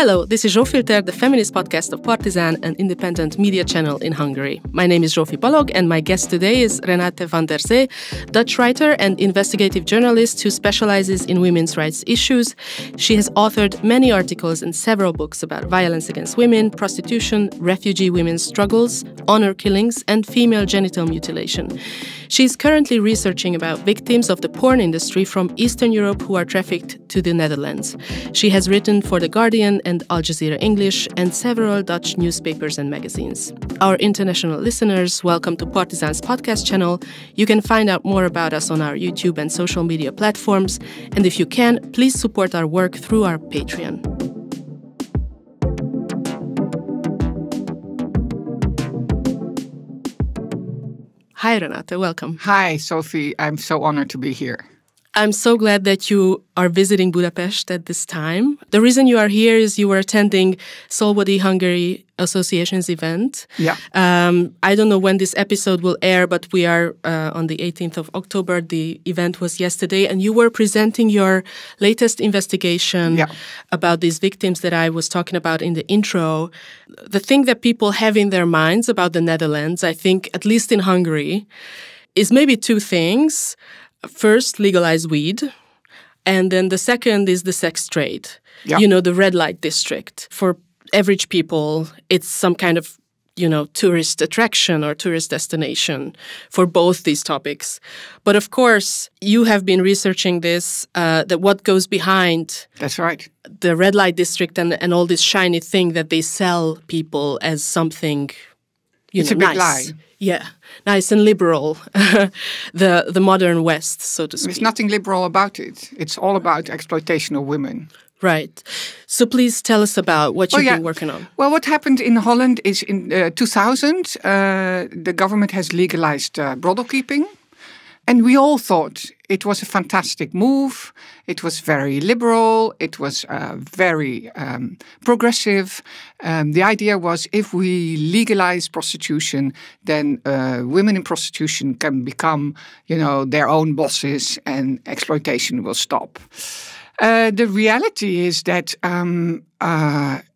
Hello, this is Zsófilter, the feminist podcast of Partizán, an independent media channel in Hungary. My name is Zsófi Balog, and my guest today is Renate Van Der See, Dutch writer and investigative journalist who specializes in women's rights issues. She has authored many articles and several books about violence against women, prostitution, refugee women's struggles, honor killings, and female genital mutilation. She is currently researching about victims of the porn industry from Eastern Europe who are trafficked to the Netherlands. She has written for The Guardian and Al Jazeera English and several Dutch newspapers and magazines. Our international listeners, welcome to Partizán's podcast channel. You can find out more about us on our YouTube and social media platforms. And if you can, please support our work through our Patreon. Hi, Renate. Welcome. Hi, Sophie. I'm so honored to be here. I'm so glad that you are visiting Budapest at this time. The reason you are here is you were attending Szolnok Hungary Association's event. Yeah. I don't know when this episode will air, but we are on the 18th of October. The event was yesterday, and you were presenting your latest investigation about these victims that I was talking about in the intro. The thing that people have in their minds about the Netherlands, I think, at least in Hungary, is maybe two things. First, legalized weed, and then the second is the sex trade. Yeah. You know, the red light district. For average people, it's some kind of, tourist attraction or tourist destination for both these topics. But of course, you have been researching this, that what goes behind That's right. the red light district and all this shiny thing that they sell people as something, it's a nice. Big lie. Yeah, nice and liberal, the modern West, so to speak. There's nothing liberal about it. It's all about exploitation of women. Right. So please tell us about what you've been working on. Well, what happened in Holland is in 2000, the government has legalized brothel keeping. And we all thought it was a fantastic move. It was very liberal. It was very progressive. The idea was if we legalize prostitution, then women in prostitution can become, their own bosses and exploitation will stop. The reality is that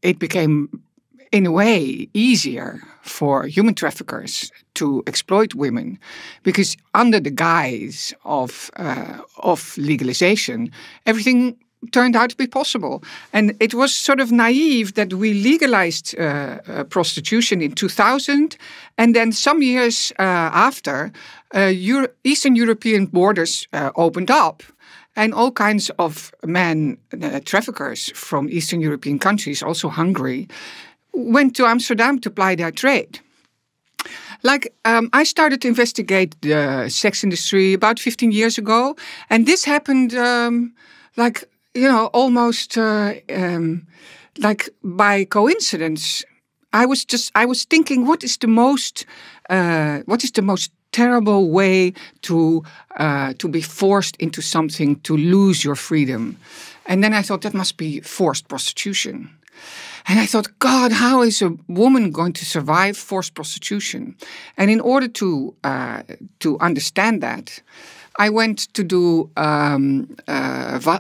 it became, in a way, easier for human traffickers to exploit women, because under the guise of legalization, everything turned out to be possible. And it was sort of naive that we legalized prostitution in 2000, and then some years after, Eastern European borders opened up. And all kinds of men traffickers from Eastern European countries, also Hungary, went to Amsterdam to ply their trade. I started to investigate the sex industry about 15 years ago. And this happened almost by coincidence. I was thinking, what is the most terrible way to be forced into something, to lose your freedom? And then I thought that must be forced prostitution. And I thought, God, how is a woman going to survive forced prostitution? And in order to understand that, I went to do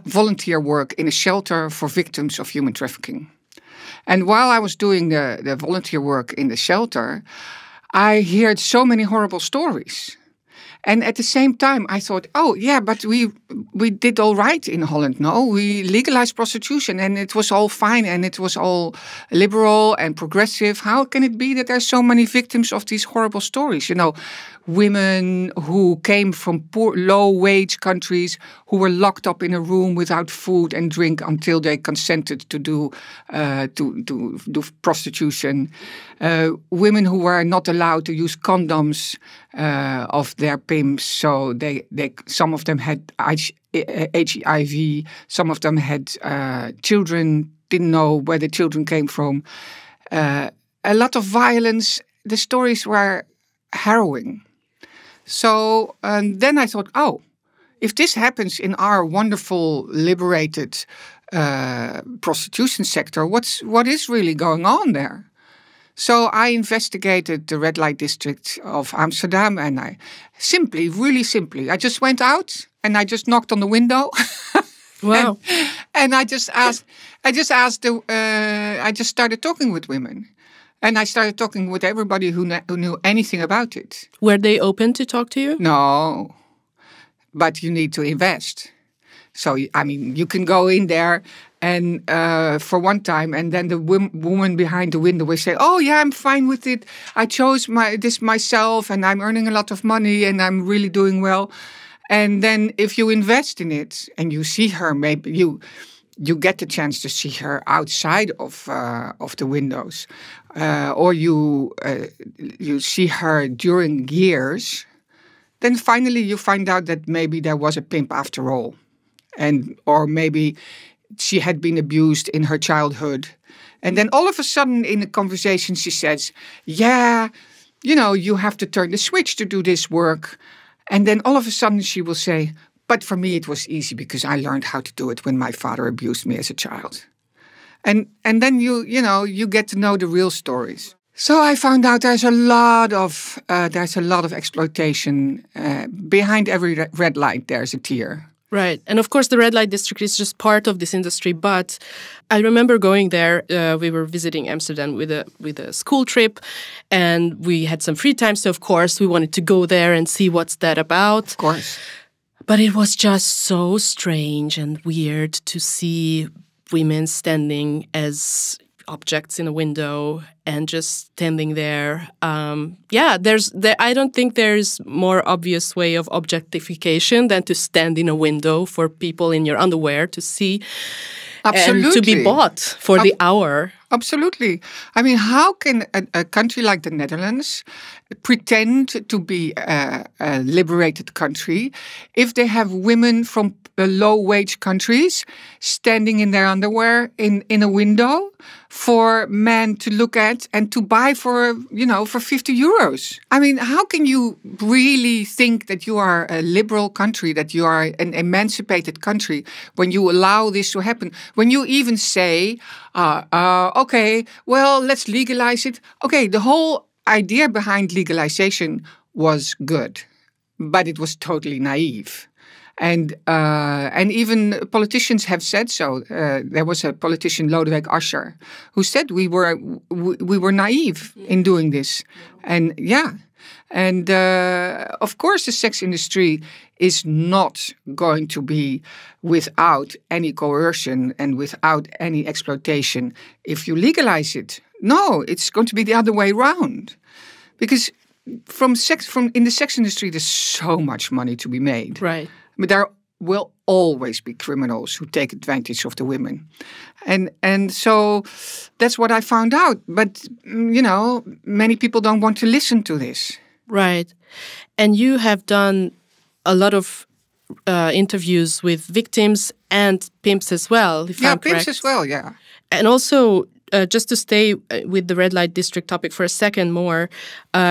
volunteer work in a shelter for victims of human trafficking. And while I was doing the volunteer work in the shelter, I heard so many horrible stories. And at the same time, I thought, but we did all right in Holland. No, we legalized prostitution and it was all fine and it was all liberal and progressive. How can it be that there are so many victims of these horrible stories? Women who came from poor, low-wage countries who were locked up in a room without food and drink until they consented to do prostitution. Women who were not allowed to use condoms of their pimps, so they some of them had HIV, some of them had children, didn't know where the children came from. A lot of violence. The stories were harrowing. So then I thought, if this happens in our wonderful, liberated prostitution sector, what is really going on there? So I investigated the red light district of Amsterdam, and I really simply, I just went out and I just knocked on the window. Wow. And I just started talking with women. And I started talking with everybody who knew anything about it. Were they open to talk to you? No, but you need to invest. So, I mean, you can go in there and for one time, and then the woman behind the window will say, "Oh yeah, I'm fine with it. I chose this myself, and I'm earning a lot of money, and I'm really doing well." And then if you invest in it and you see her, maybe you get the chance to see her outside of the windows, or you see her during years. Then finally you find out that maybe there was a pimp after all, or maybe she had been abused in her childhood, and then all of a sudden in a conversation she says, "Yeah, you have to turn the switch to do this work," and then all of a sudden she will say, "But for me it was easy because I learned how to do it when my father abused me as a child." And then you get to know the real stories. So I found out there's a lot of exploitation behind every red light. There's a tear. Right. And of course, the red light district is just part of this industry. But I remember going there. We were visiting Amsterdam with a school trip, and we had some free time. So, of course, we wanted to go there and see what's that about. Of course. But it was just so strange and weird to see women standing as objects in a window and just standing there. I don't think there's more obvious way of objectification than to stand in a window for people in your underwear to see. Absolutely. And to be bought for the hour. Absolutely. I mean, how can a country like the Netherlands pretend to be a liberated country if they have women from low-wage countries standing in their underwear in a window for men to look at and to buy for 50 euros? I mean, how can you really think that you are a liberal country, that you are an emancipated country when you allow this to happen? When you even say, okay, well, let's legalize it. Okay, the whole idea behind legalization was good, but it was totally naive. And even politicians have said so. There was a politician, Lodewijk Asscher, who said we were naive in doing this. And of course the sex industry is not going to be without any coercion and without any exploitation if you legalize it. No, it's going to be the other way around, because in the sex industry there's so much money to be made. Right. But there will always be criminals who take advantage of the women. And so that's what I found out. But, many people don't want to listen to this. Right. And you have done a lot of interviews with victims and pimps as well, if I'm correct. Pimps as well, yeah. And also, just to stay with the red light district topic for a second more,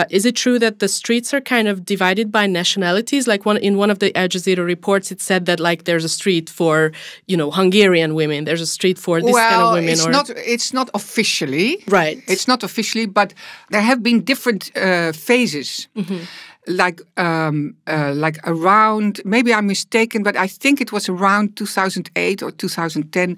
is it true that the streets are kind of divided by nationalities? Like in one of the Al Jazeera reports, it said that there's a street for Hungarian women, there's a street for this kind of women. It's not officially, right? It's not officially, but there have been different phases. Mm-hmm. Like around, maybe I'm mistaken, but I think it was around 2008 or 2010,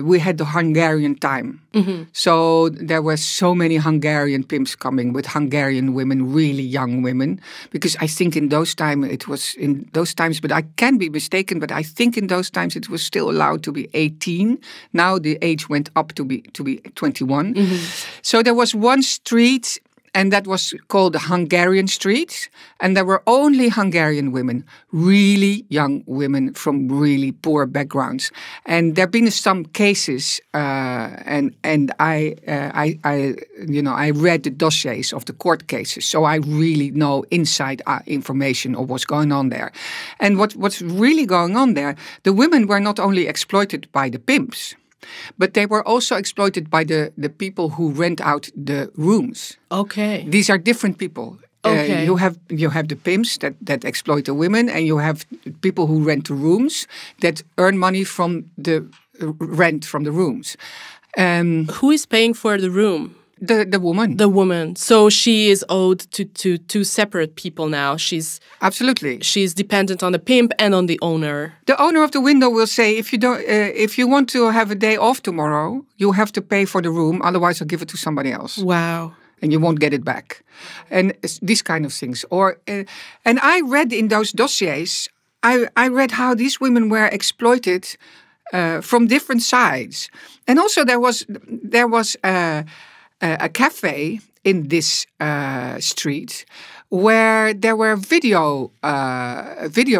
we had the Hungarian time. Mm-hmm. So there were so many Hungarian pimps coming with Hungarian women, really young women, because I think in those times, but I can be mistaken, but I think in those times it was still allowed to be 18. Now the age went up to be 21. Mm-hmm. So there was one street, and that was called the Hungarian Street. And there were only Hungarian women, really young women from really poor backgrounds. And there have been some cases, and I read the dossiers of the court cases, so I really know inside information of what's going on there. And what's really going on there, the women were not only exploited by the pimps, but they were also exploited by the people who rent out the rooms. Okay. These are different people. Okay. You have the pimps that exploit the women, and you have people who rent the rooms that earn money from the rent from the rooms. Who is paying for the room? The woman. The woman. So she is owed to two separate people now. Absolutely. She's dependent on the pimp and on the owner. The owner of the window will say, if you want to have a day off tomorrow, you have to pay for the room. Otherwise, I'll give it to somebody else. Wow. And you won't get it back. And these kind of things. And I read in those dossiers, I read how these women were exploited from different sides. And also there was a cafe in this street where there were video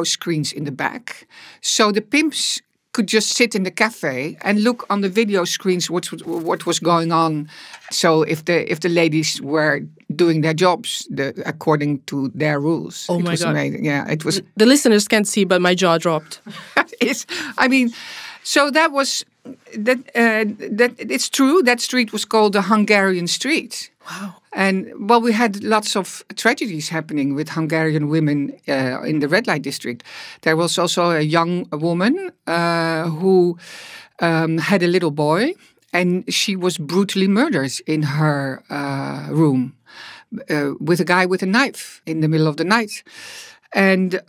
screens in the back. So the pimps could just sit in the cafe and look on the video screens what was going on. So if the ladies were doing their jobs according to their ruls. Oh my God. Amazing. Yeah, it was. The listeners can't see, but my jaw dropped. So that was that. It's true. That street was called the Hungarian Street. Wow. And we had lots of tragedies happening with Hungarian women in the red light district. There was also a young woman who had a little boy, and she was brutally murdered in her room with a guy with a knife in the middle of the night. And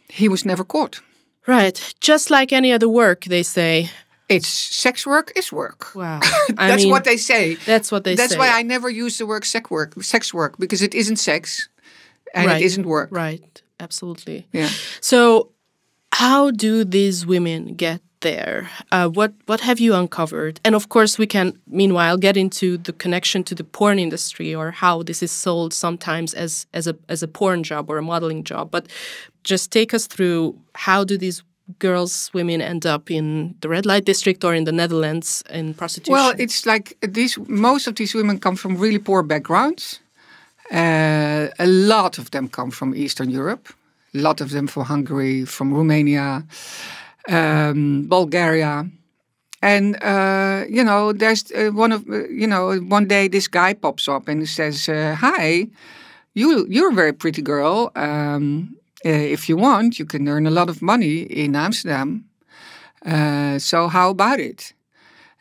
he was never caught. Right. Just like any other work, they say. It's sex work is work. Wow. That's what they say. That's what they say. That's why I never use the word sex work, because it isn't sex and right. It isn't work. Right. Absolutely. Yeah. So how do these women get there? What have you uncovered? And of course, we can, meanwhile, get into the connection to the porn industry or how this is sold sometimes as a porn job or a modeling job. But just take us through, how do these women end up in the red light district or in the Netherlands in prostitution? Well, it's like most of these women come from really poor backgrounds. A lot of them come from Eastern Europe. A lot of them from Hungary, from Romania, Bulgaria. And, there's one day this guy pops up and says, hi, you're a very pretty girl. If you want, you can earn a lot of money in Amsterdam. So how about it?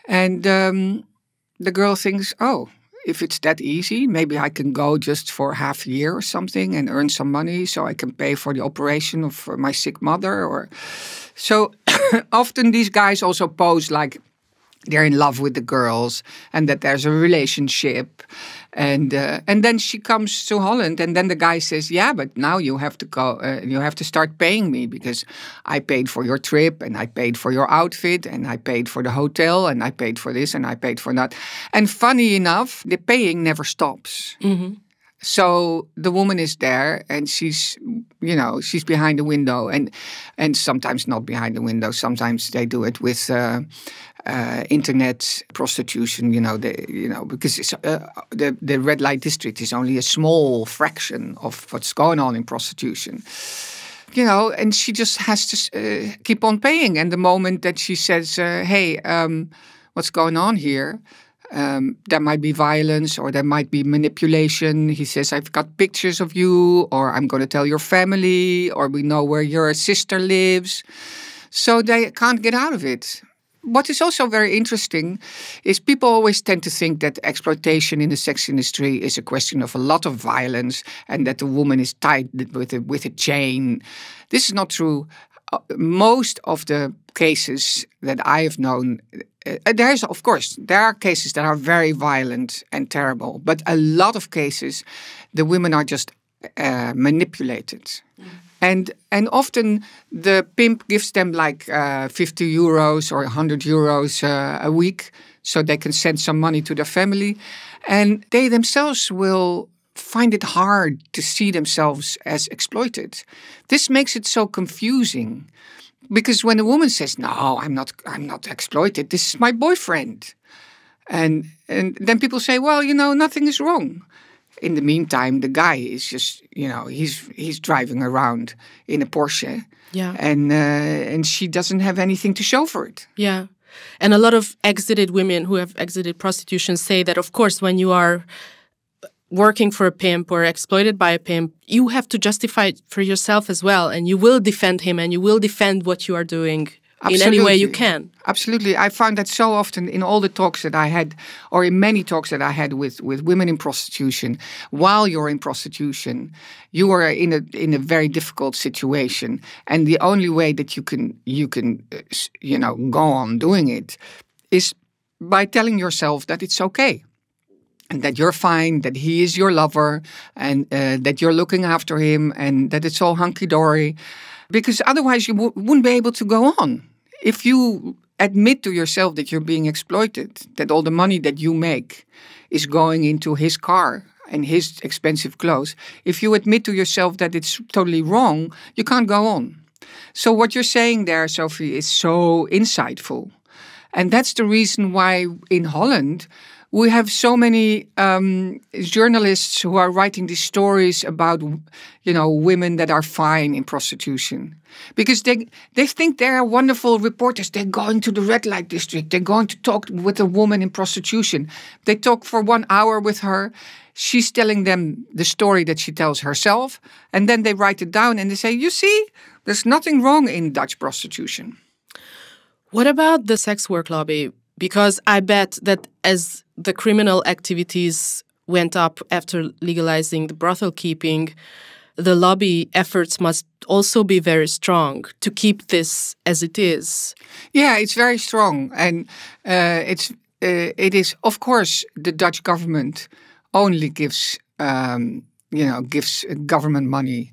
And the girl thinks, oh, if it's that easy, maybe I can go just for half a year or something and earn some money so I can pay for the operation of my sick mother. So often these guys also pose like they're in love with the girls and that there's a relationship. And then she comes to Holland, and then the guy says, yeah, but now you have to go, you have to start paying me because I paid for your trip and I paid for your outfit and I paid for the hotel and I paid for this and I paid for that. And funny enough, the paying never stops. Mm-hmm. So the woman is there and she's behind the window and sometimes not behind the window. Sometimes they do it with internet prostitution, because it's, the red light district is only a small fraction of what's going on in prostitution. And she just has to keep on paying. And the moment that she says, hey, what's going on here? There might be violence or there might be manipulation. He says, I've got pictures of you, or I'm going to tell your family, or we know where your sister lives. So they can't get out of it. What is also very interesting is people always tend to think that exploitation in the sex industry is a question of a lot of violence and that the woman is tied with a chain. This is not true. Most of the cases that I have known, there are cases that are very violent and terrible, but a lot of cases, the women are just manipulated. Mm. And often the pimp gives them like 50 euros or 100 euros a week so they can send some money to their family. And they themselves will find it hard to see themselves as exploited. This makes it so confusing. Because when a woman says, no, I'm not exploited, this is my boyfriend. And then people say, well, nothing is wrong. In the meantime, the guy is just, he's driving around in a Porsche. Yeah. And she doesn't have anything to show for it. Yeah. And a lot of exited women who have exited prostitution say that, of course, when you are working for a pimp or exploited by a pimp, you have to justify it for yourself as well. And you will defend him and you will defend what you are doing in any way you can. Absolutely. I found that so often in all the talks that I had, or in many talks that I had with women in prostitution. While you're in prostitution, you are in a very difficult situation, and the only way that you can go on doing it is by telling yourself that it's okay. And that you're fine, that he is your lover, and that you're looking after him, and that it's all hunky-dory. Because otherwise you wouldn't be able to go on. If you admit to yourself that you're being exploited, that all the money that you make is going into his car and his expensive clothes, if you admit to yourself that it's totally wrong, you can't go on. So what you're saying there, Sophie, is so insightful. And that's the reason why in Holland we have so many journalists who are writing these stories about, women that are fine in prostitution. Because they think they're wonderful reporters. They're going to the red light district. They're going to talk with a woman in prostitution. They talk for 1 hour with her. She's telling them the story that she tells herself. And then they write it down and they say, you see, there's nothing wrong in Dutch prostitution. What about the sex work lobby? Because I bet that as the criminal activities went up after legalizing the brothel keeping, the lobby efforts must also be very strong to keep this as it is. Yeah, it's very strong. And it is, of course, the Dutch government only gives government money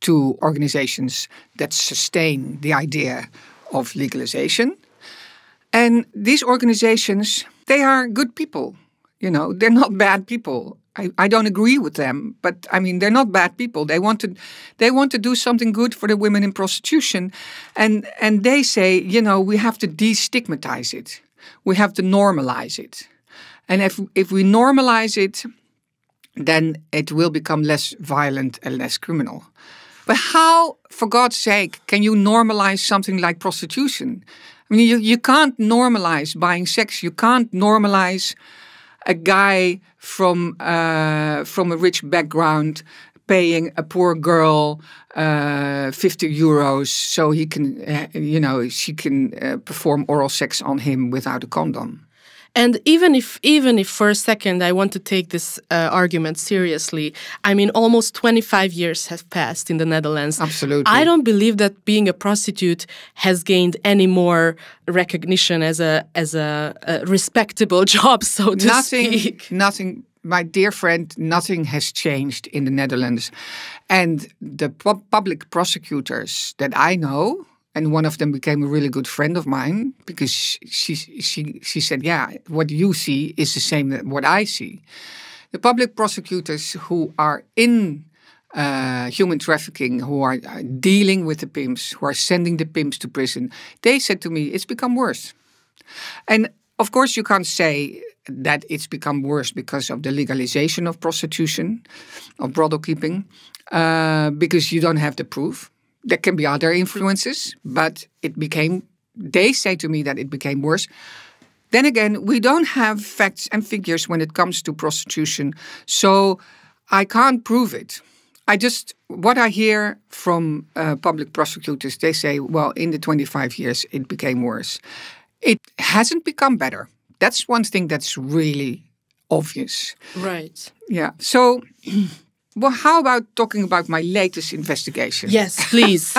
to organizations that sustain the idea of legalization. And these organizations, they are good people. They're not bad people. I don't agree with them, but I mean, they're not bad people. They want to do something good for the women in prostitution. And they say, we have to destigmatize it. We have to normalize it. And if we normalize it, then it will become less violent and less criminal. But how, for God's sake, can you normalize something like prostitution? I mean, you can't normalize buying sex. You can't normalize a guy from a rich background paying a poor girl 50 euros so he can, she can perform oral sex on him without a condom. And even if for a second I want to take this argument seriously, I mean, almost 25 years have passed in the Netherlands. Absolutely. I don't believe that being a prostitute has gained any more recognition as a respectable job, so to speak. Nothing, my dear friend, nothing has changed in the Netherlands. And the public prosecutors that I know, and one of them became a really good friend of mine because she said, yeah, what you see is the same as what I see. The public prosecutors who are in human trafficking, who are dealing with the pimps, who are sending the pimps to prison, they said to me, it's become worse. And of course, you can't say that it's become worse because of the legalization of prostitution, of brothel keeping, because you don't have the proof. There can be other influences, but they say to me that it became worse. Then again, we don't have facts and figures when it comes to prostitution, so I can't prove it. What I hear from public prosecutors, they say, well, in the 25 years, it became worse. It hasn't become better. That's one thing that's really obvious. Right. Yeah. So... Well, how about talking about my latest investigation? Yes, please.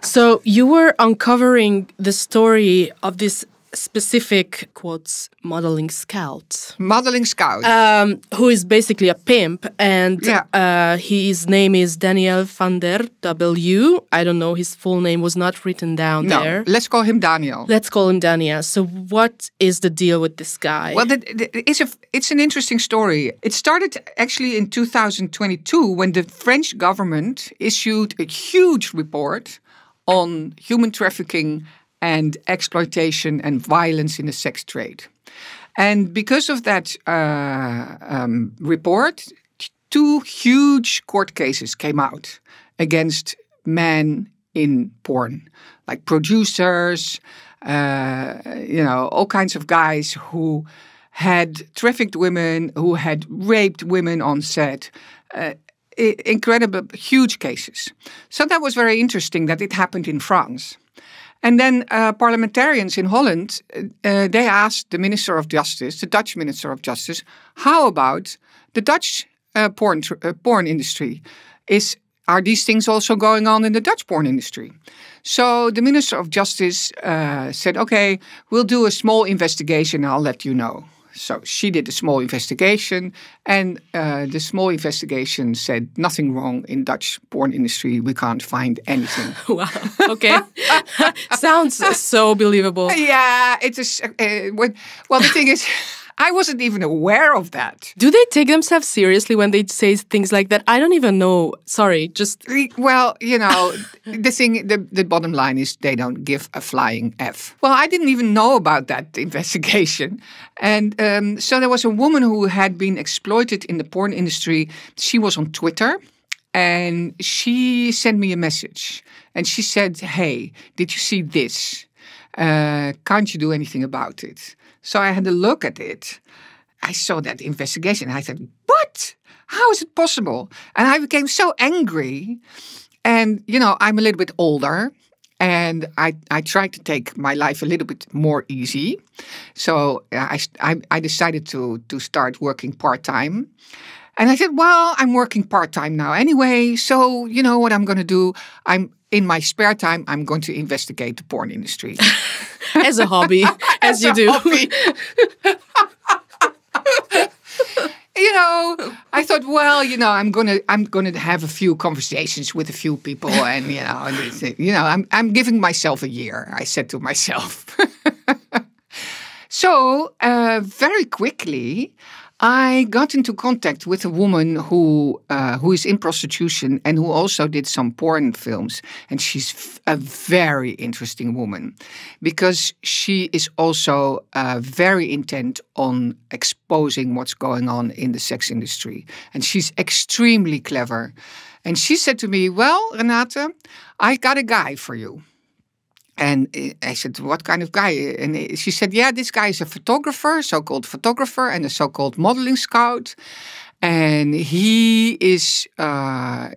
So you were uncovering the story of this specific, quotes, modeling scout. Modeling scout. Who is basically a pimp. And his name is Daniel Van Der W. I don't know, his full name was not written down there. No, let's call him Daniel. Let's call him Daniel. So what is the deal with this guy? Well, it's an interesting story. It started actually in 2022 when the French government issued a huge report on human trafficking and exploitation and violence in the sex trade. And because of that report, 2 huge court cases came out against men in porn, like producers, all kinds of guys who had trafficked women, who had raped women on set. Incredible, huge cases. So that was very interesting that it happened in France. And then parliamentarians in Holland, they asked the Minister of Justice, the Dutch Minister of Justice, how about the Dutch porn industry? Are these things also going on in the Dutch porn industry? So the Minister of Justice said, okay, we'll do a small investigation. I'll let you know. So she did a small investigation, and the small investigation said nothing wrong in Dutch porn industry. We can't find anything. Wow. Okay. Sounds so believable. Yeah, it is. Well, the thing is, I wasn't even aware of that. Do they take themselves seriously when they say things like that? I don't even know. Sorry, just... Well, the bottom line is they don't give a flying F. Well, I didn't even know about that investigation. And so there was a woman who had been exploited in the porn industry. She was on Twitter. And she sent me a message. And she said, hey, did you see this? Can't you do anything about it? So I had a look at it. I saw that investigation. I said, what? How is it possible? And I became so angry. And, I'm a little bit older. And I tried to take my life a little bit more easy. So I decided to start working part-time. And I said, well, I'm working part-time now anyway. So you know what I'm going to do? In my spare time, I'm going to investigate the porn industry. As a hobby, as you do. I thought, well, I'm gonna have a few conversations with a few people, and I'm giving myself a year. I said to myself. So very quickly, I got into contact with a woman who is in prostitution and who also did some porn films. And she's a very interesting woman because she is also very intent on exposing what's going on in the sex industry. And she's extremely clever. And she said to me, well, Renate, I got a guy for you. And I said, what kind of guy? And she said, yeah, this guy is a photographer, so-called photographer, and a so-called modeling scout. And he is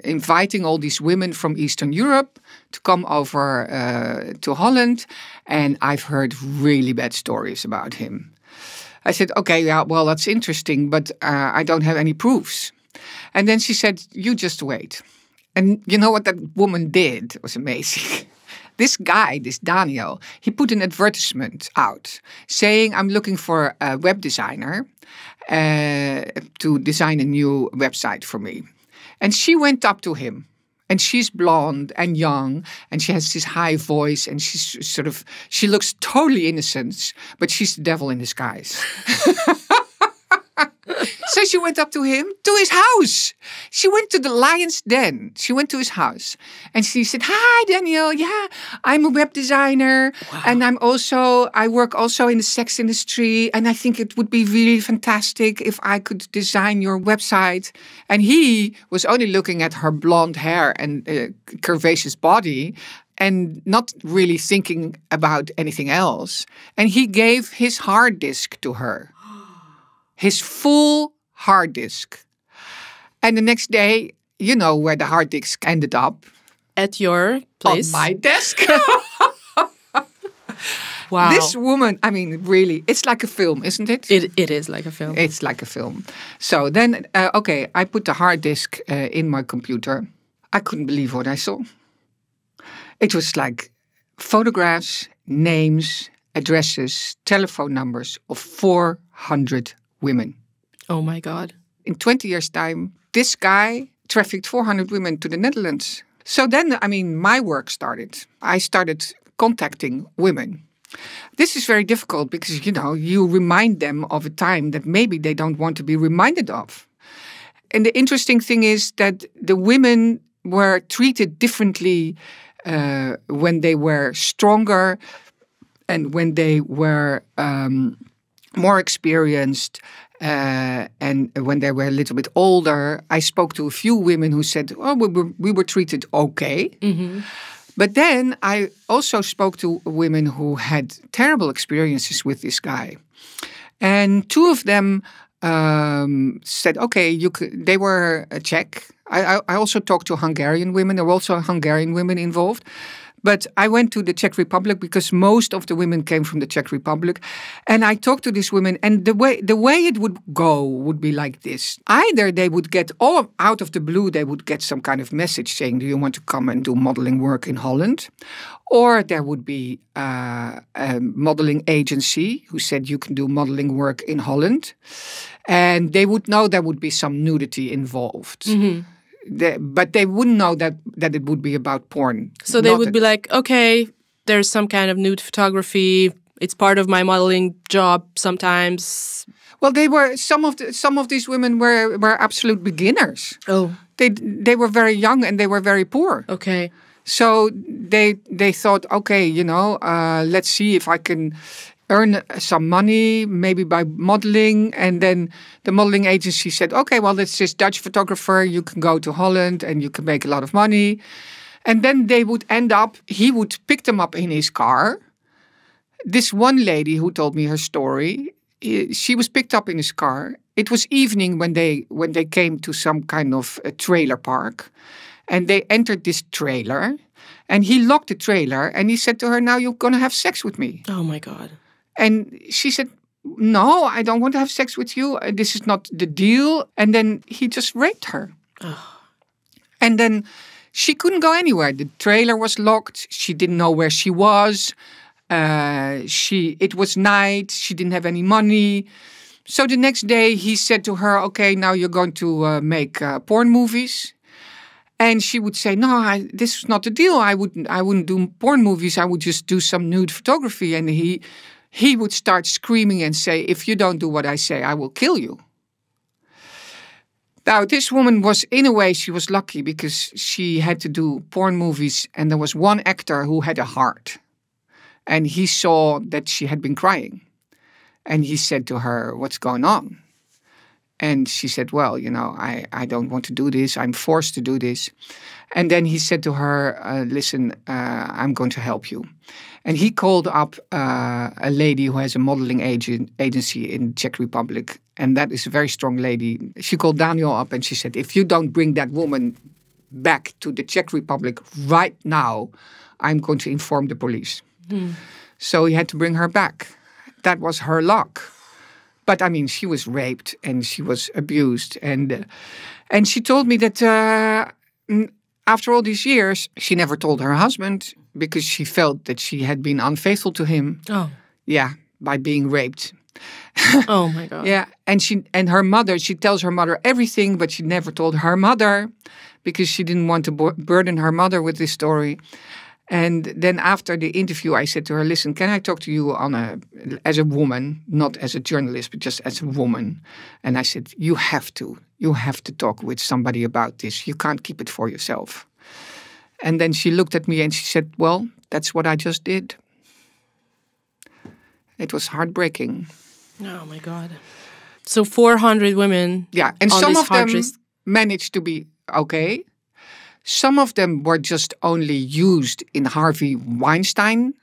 inviting all these women from Eastern Europe to come over to Holland. And I've heard really bad stories about him. I said, okay, yeah, well, that's interesting, but I don't have any proofs. And then she said, you just wait. And you know what that woman did? It was amazing. This guy, this Daniel, he put an advertisement out saying, I'm looking for a web designer to design a new website for me. And she went up to him. And she's blonde and young, and she has this high voice, and she looks totally innocent, but she's the devil in disguise. So she went up to him, to his house. She went to the lion's den. She went to his house. And she said, hi, Daniel. Yeah, I'm a web designer. Wow. And I work also in the sex industry. And I think it would be really fantastic if I could design your website. And he was only looking at her blonde hair and curvaceous body and not really thinking about anything else. And he gave his hard disk to her. His full hard disk. And the next day, you know where the hard disk ended up. At your place? On my desk. Wow. This woman, I mean, really, it's like a film, isn't it? It is like a film. It's like a film. So then, I put the hard disk in my computer. I couldn't believe what I saw. It was like photographs, names, addresses, telephone numbers of 400 women. Oh my God. In 20 years' time, this guy trafficked 400 women to the Netherlands. So then, my work started. I started contacting women. This is very difficult because, you remind them of a time that maybe they don't want to be reminded of. And the interesting thing is that the women were treated differently when they were stronger and when they were more experienced, and when they were a little bit older. I spoke to a few women who said, oh, we were treated okay. Mm-hmm. But then I also spoke to women who had terrible experiences with this guy. And two of them said, okay, they were Czech. I also talked to Hungarian women. There were also Hungarian women involved. But I went to the Czech Republic because most of the women came from the Czech Republic. And I talked to these women, and the way it would go would be like this. Either they would get, all out of the blue, they would get some kind of message saying, do you want to come and do modeling work in Holland? Or there would be a modeling agency who said you can do modeling work in Holland. And they would know there would be some nudity involved. Mm-hmm. But they wouldn't know that it would be about porn. So they would be like, okay, there's some kind of nude photography. It's part of my modeling job sometimes. Well, they were some of these women were absolute beginners. Oh, they were very young and they were very poor. Okay. So they thought, okay, let's see if I can earn some money, maybe by modeling. And then the modeling agency said, okay, well, it's this Dutch photographer. You can go to Holland and you can make a lot of money. And then they would he would pick them up in his car. This one lady who told me her story, she was picked up in his car. It was evening when they came to some kind of a trailer park. And they entered this trailer. And he locked the trailer. And he said to her, now you're going to have sex with me. Oh, my God. And she said, no, I don't want to have sex with you. This is not the deal. And then he just raped her. Oh. And then she couldn't go anywhere. The trailer was locked. She didn't know where she was. It was night. She didn't have any money. So the next day he said to her, okay, now you're going to make porn movies. And she would say, no, this is not the deal. I wouldn't do porn movies. I would just do some nude photography. And he would start screaming and say, if you don't do what I say, I will kill you. Now, this woman was, in a way, she was lucky because she had to do porn movies. And there was one actor who had a heart. And he saw that she had been crying. And he said to her, what's going on? And she said, well, I don't want to do this. I'm forced to do this. And then he said to her, listen, I'm going to help you. And he called up a lady who has a modeling agency in Czech Republic. And that is a very strong lady. She called Daniel up and she said, if you don't bring that woman back to the Czech Republic right now, I'm going to inform the police. Mm. So he had to bring her back. That was her luck. But I mean, she was raped and she was abused. And she told me that after all these years, she never told her husband because she felt that she had been unfaithful to him. Oh. Yeah, by being raped. Oh my God. Yeah, and her mother, she tells her mother everything, but she never told her mother because she didn't want to burden her mother with this story. And then after the interview, I said to her, listen, can I talk to you as a woman, not as a journalist, but just as a woman? And I said, you have to talk with somebody about this. You can't keep it for yourself. And then she looked at me and she said, well, that's what I just did. It was heartbreaking. Oh my God. So 400 women. Yeah, and some of them managed to be okay. Some of them were just only used in Harvey Weinstein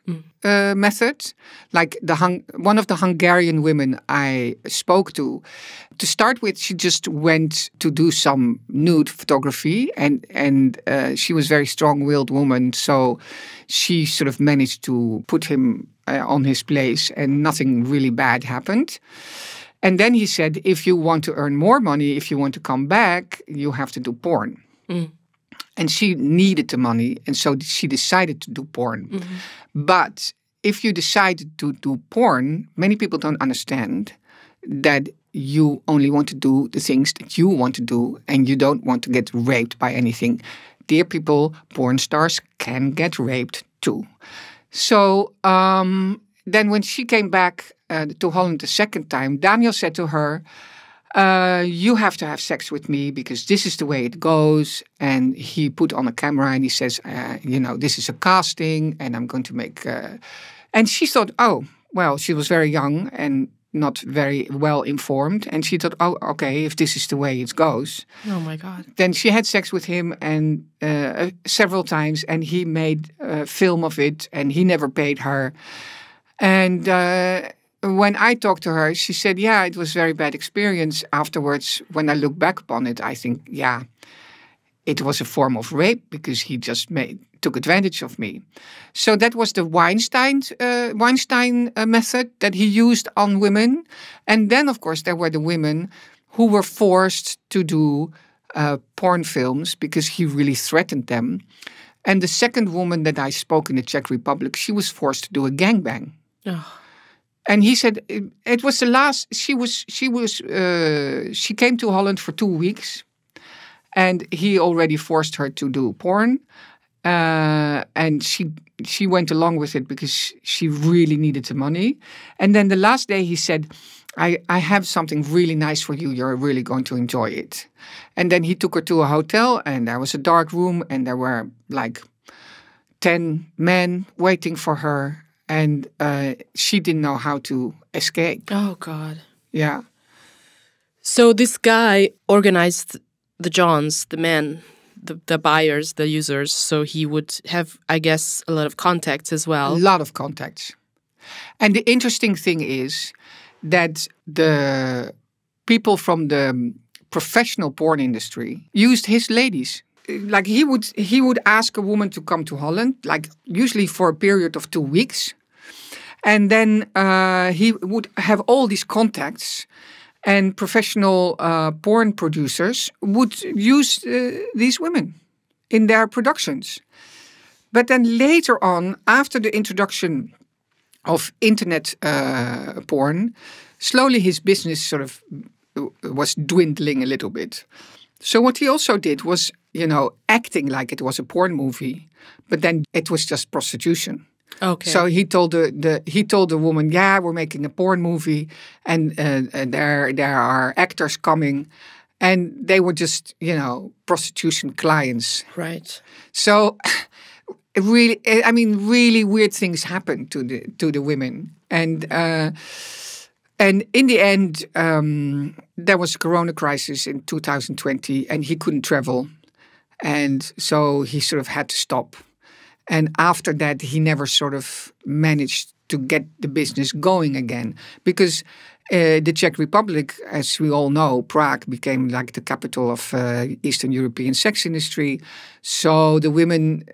method. Like one of the Hungarian women I spoke to start with, she just went to do some nude photography and she was a very strong-willed woman. So she sort of managed to put him on his place and nothing really bad happened. And then he said, if you want to earn more money, if you want to come back, you have to do porn. Mm. And she needed the money, and so she decided to do porn. Mm-hmm. But if you decide to do porn, many people don't understand that you only want to do the things that you want to do, and you don't want to get raped by anything. Dear people, porn stars can get raped too. So then when she came back to Holland the second time, Daniel said to her, you have to have sex with me because this is the way it goes. And he put on a camera and he says, this is a casting and I'm going to make... And she thought, oh, well, she was very young and not very well informed. And she thought, oh, okay, if this is the way it goes. Oh, my God. Then she had sex with him and several times and he made a film of it and he never paid her. And... when I talked to her, she said, yeah, it was a very bad experience. Afterwards, when I look back upon it, I think, yeah, it was a form of rape because he just took advantage of me. So that was the Weinstein method that he used on women. And then, of course, there were the women who were forced to do porn films because he really threatened them. And the second woman that I spoke in the Czech Republic, she was forced to do a gangbang. Oh. And he said it was the last. She came to Holland for 2 weeks, and he already forced her to do porn, and she went along with it because she really needed the money. And then the last day he said, I have something really nice for you. You're really going to enjoy it. And then he took her to a hotel, and there was a dark room, and there were like 10 men waiting for her. And she didn't know how to escape. Oh, God. Yeah. So this guy organized the Johns, the men, the buyers, the users. So he would have, I guess, a lot of contacts as well. A lot of contacts. And the interesting thing is that the people from the professional porn industry used his ladies. Like he would ask a woman to come to Holland, like usually for a period of 2 weeks. And then he would have all these contacts, and professional porn producers would use these women in their productions. But then later on, after the introduction of internet porn, slowly his business sort of was dwindling a little bit. So what he also did was, acting like it was a porn movie, but then it was just prostitution. Okay. So he told the woman, "Yeah, we're making a porn movie, and there are actors coming," and they were just prostitution clients. Right. So really, really weird things happened to the women, and in the end, there was a corona crisis in 2020, and he couldn't travel. And so he sort of had to stop. And after that, he never sort of managed to get the business going again. Because the Czech Republic, as we all know, Prague became like the capital of Eastern European sex industry. So the women,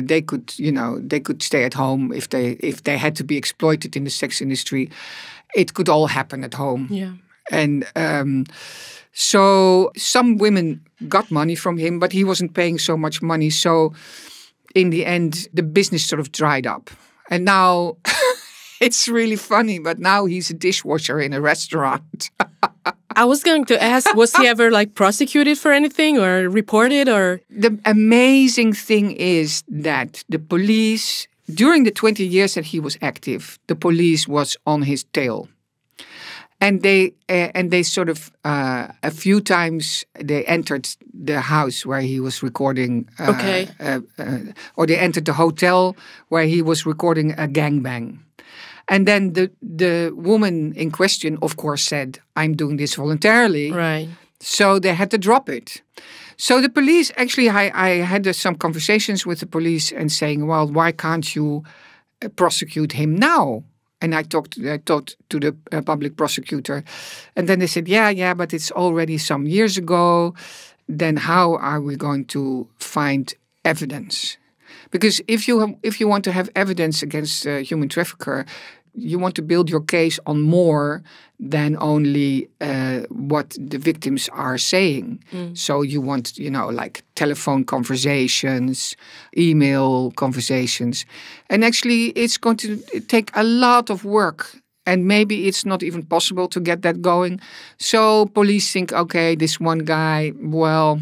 they could stay at home if they had to be exploited in the sex industry. It could all happen at home. Yeah. And so some women got money from him, but he wasn't paying so much money. So in the end, the business sort of dried up. And now it's really funny, but now he's a dishwasher in a restaurant. I was going to ask, was he ever prosecuted for anything or reported or? The amazing thing is that the police, during the 20 years that he was active, the police was on his tail. And they sort of a few times they entered the house where he was recording. Okay. Or they entered the hotel where he was recording a gangbang. And then the woman in question, of course, said, "I'm doing this voluntarily." Right. So they had to drop it. So the police, actually, I had some conversations with the police and saying, "Well, why can't you prosecute him now?" And I talked to the public prosecutor. And then they said, yeah, but it's already some years ago. Then how are we going to find evidence? Because if you want to have evidence against a human trafficker, you want to build your case on more than only what the victims are saying. So you want, like telephone conversations, email conversations. And actually, it's going to take a lot of work. And maybe it's not even possible to get that going. So police think, okay, this one guy, well,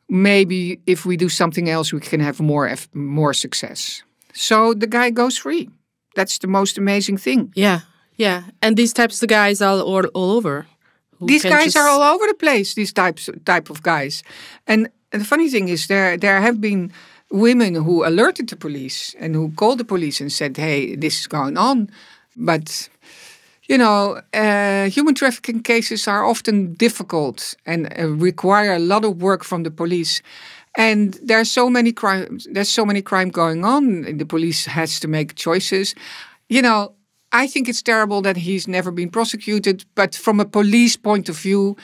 maybe if we do something else, we can have more success. So the guy goes free. That's the most amazing thing. Yeah. And these types of guys are all over. These guys are all over the place, these type of guys. And the funny thing is there have been women who alerted the police and who called the police and said, "Hey, this is going on." But, human trafficking cases are often difficult and require a lot of work from the police. And there's so many crime going on. The police has to make choices. I think it's terrible that he's never been prosecuted. But from a police point of view,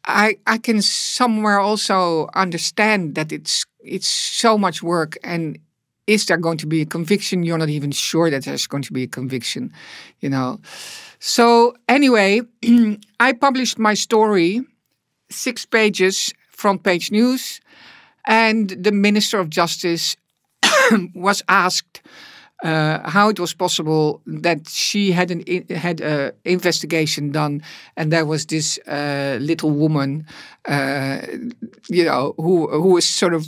I can somewhere also understand that it's so much work, and is there going to be a conviction? You're not even sure that there's going to be a conviction, you know. So anyway, I published my story, 6 pages, front page news, and the Minister of Justice was asked how it was possible that she had an investigation done, and there was this little woman, you know, who was sort of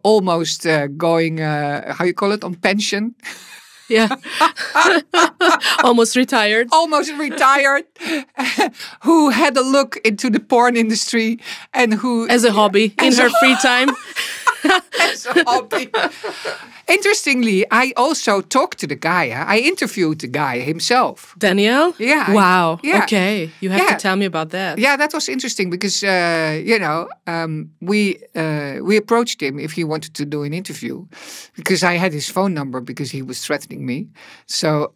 almost going, how you call it, on pension. Yeah. Almost retired. Almost retired. Who had a look into the porn industry and who... As a hobby, in her free time. As a hobby. Interestingly, I also talked to the guy. I interviewed the guy himself. Daniel? Yeah. Wow. Yeah. Okay. You have to tell me about that. Yeah, that was interesting because, you know, we approached him if he wanted to do an interview because I had his phone number because he was threatening me. So...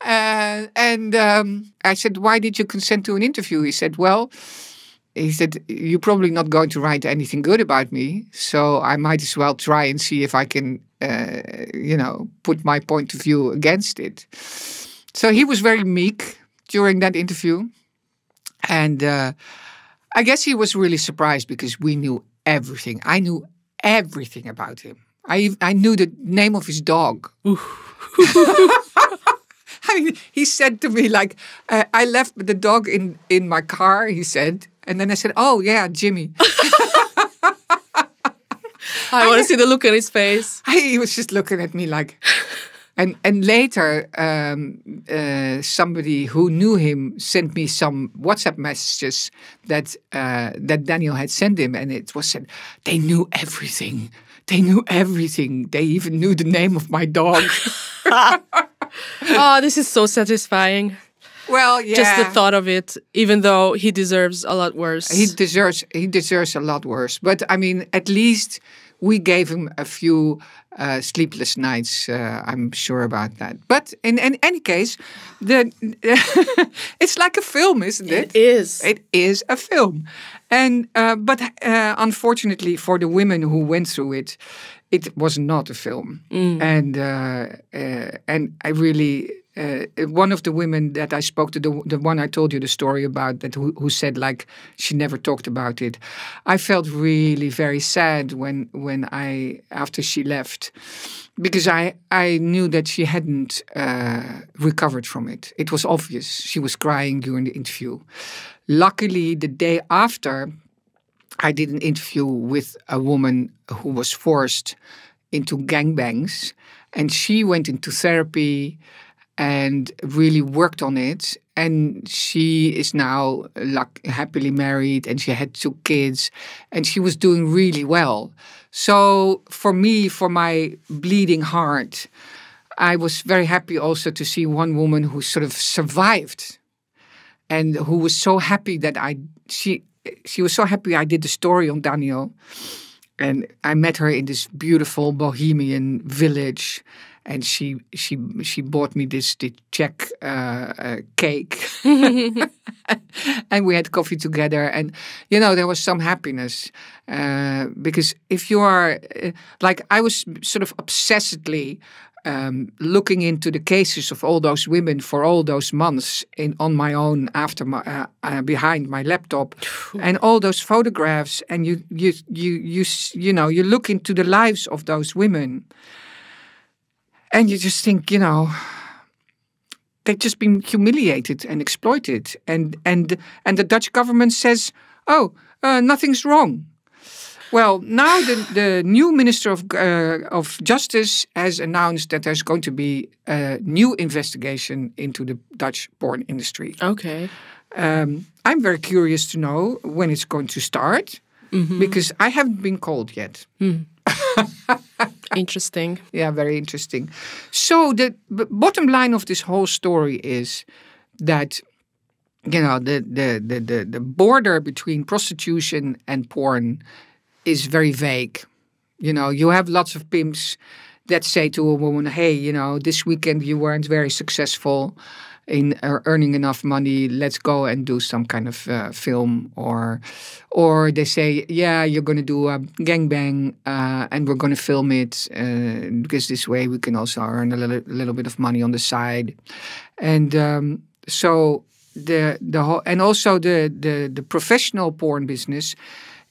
and I said, why did you consent to an interview? He said, well... He said, you're probably not going to write anything good about me, so I might as well try and see if I can, you know, put my point of view against it. So he was very meek during that interview. And I guess he was really surprised because we knew everything. I knew everything about him. I knew the name of his dog. I mean, he said to me, like, I left the dog in my car, he said. And then I said, oh, yeah, Jimmy. I want to see the look on his face. He was just looking at me like... And later, somebody who knew him sent me some WhatsApp messages that Daniel had sent him. And it was said, they knew everything. They knew everything. They even knew the name of my dog. Oh, this is so satisfying. Well, yeah. Just the thought of it, even though he deserves a lot worse. He deserves a lot worse. But I mean, at least we gave him a few sleepless nights. I'm sure about that. But in any case, it's like a film, isn't it? It is. It is a film. And but unfortunately for the women who went through it, it was not a film. And I really. One of the women that I spoke to, the one I told you the story about, that who said like she never talked about it. I felt really very sad when after she left, because I knew that she hadn't recovered from it. It was obvious. She was crying during the interview. Luckily, the day after, I did an interview with a woman who was forced into gangbangs, and she went into therapy and really worked on it. And she is now happily married, and she had 2 kids, and she was doing really well. So for me, for my bleeding heart, I was very happy also to see one woman who sort of survived and who was so happy that she was so happy I did the story on Daniel. And I met her in this beautiful Bohemian village. And she bought me this Czech cake, and we had coffee together. And you know, there was some happiness because if you are like, I was sort of obsessively looking into the cases of all those women for all those months on my own after behind my laptop, and all those photographs, and you know, you look into the lives of those women. And you just think, you know, they've just been humiliated and exploited. And the Dutch government says, oh, nothing's wrong. Well, now the new Minister of Justice has announced that there's going to be a new investigation into the Dutch porn industry. Okay. I'm very curious to know when it's going to start, because I haven't been called yet. Interesting. Yeah, very interesting. So the bottom line of this whole story is that, you know, the border between prostitution and porn is very vague. You know, you have lots of pimps that say to a woman, hey, you know, this weekend you weren't very successful in earning enough money, let's go and do some kind of film. Or they say, yeah, you're going to do a gangbang and we're going to film it because this way we can also earn a little bit of money on the side. And so the whole, and also the professional porn business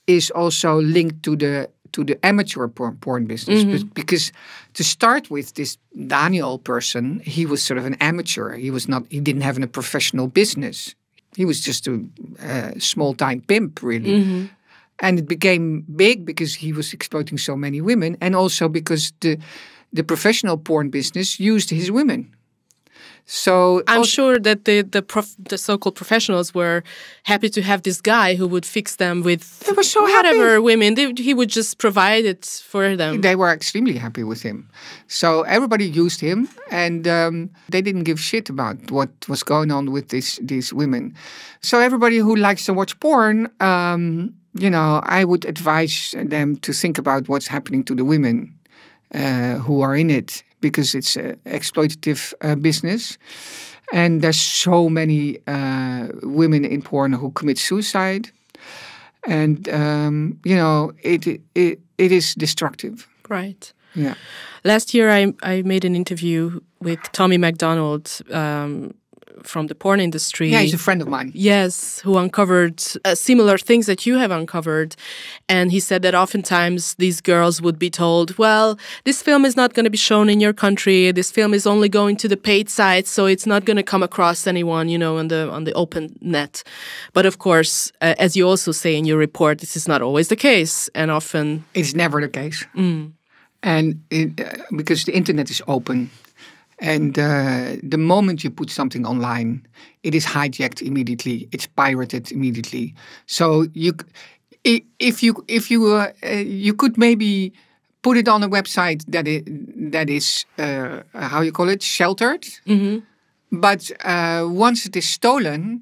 is also linked to the amateur porn business, because to start with, this Daniel person, he was sort of an amateur. He didn't have a professional business. He was just a small-time pimp, really. And it became big because he was exploiting so many women, and also because the professional porn business used his women. So I'm sure that the so-called professionals were happy to have this guy who would fix them with they were so whatever happy. Women. He would just provide it for them. They were extremely happy with him. So everybody used him, and they didn't give shit about what was going on with these women. So everybody who likes to watch porn, you know, I would advise them to think about what's happening to the women who are in it, because it's an exploitative business. And there's so many women in porn who commit suicide. And, you know, it is destructive. Right. Yeah. Last year, I made an interview with Tommy MacDonald from the porn industry. Yeah, he's a friend of mine. Yes, who uncovered similar things that you have uncovered. And he said that oftentimes these girls would be told, well, this film is not going to be shown in your country. This film is only going to the paid sites, so it's not going to come across anyone, you know, on the open net. But of course, as you also say in your report, this is not always the case. And often... It's never the case. And because the internet is open. And the moment you put something online, it is hijacked immediately. It's pirated immediately. So you could maybe put it on a website that is how you call it, sheltered. But once it is stolen,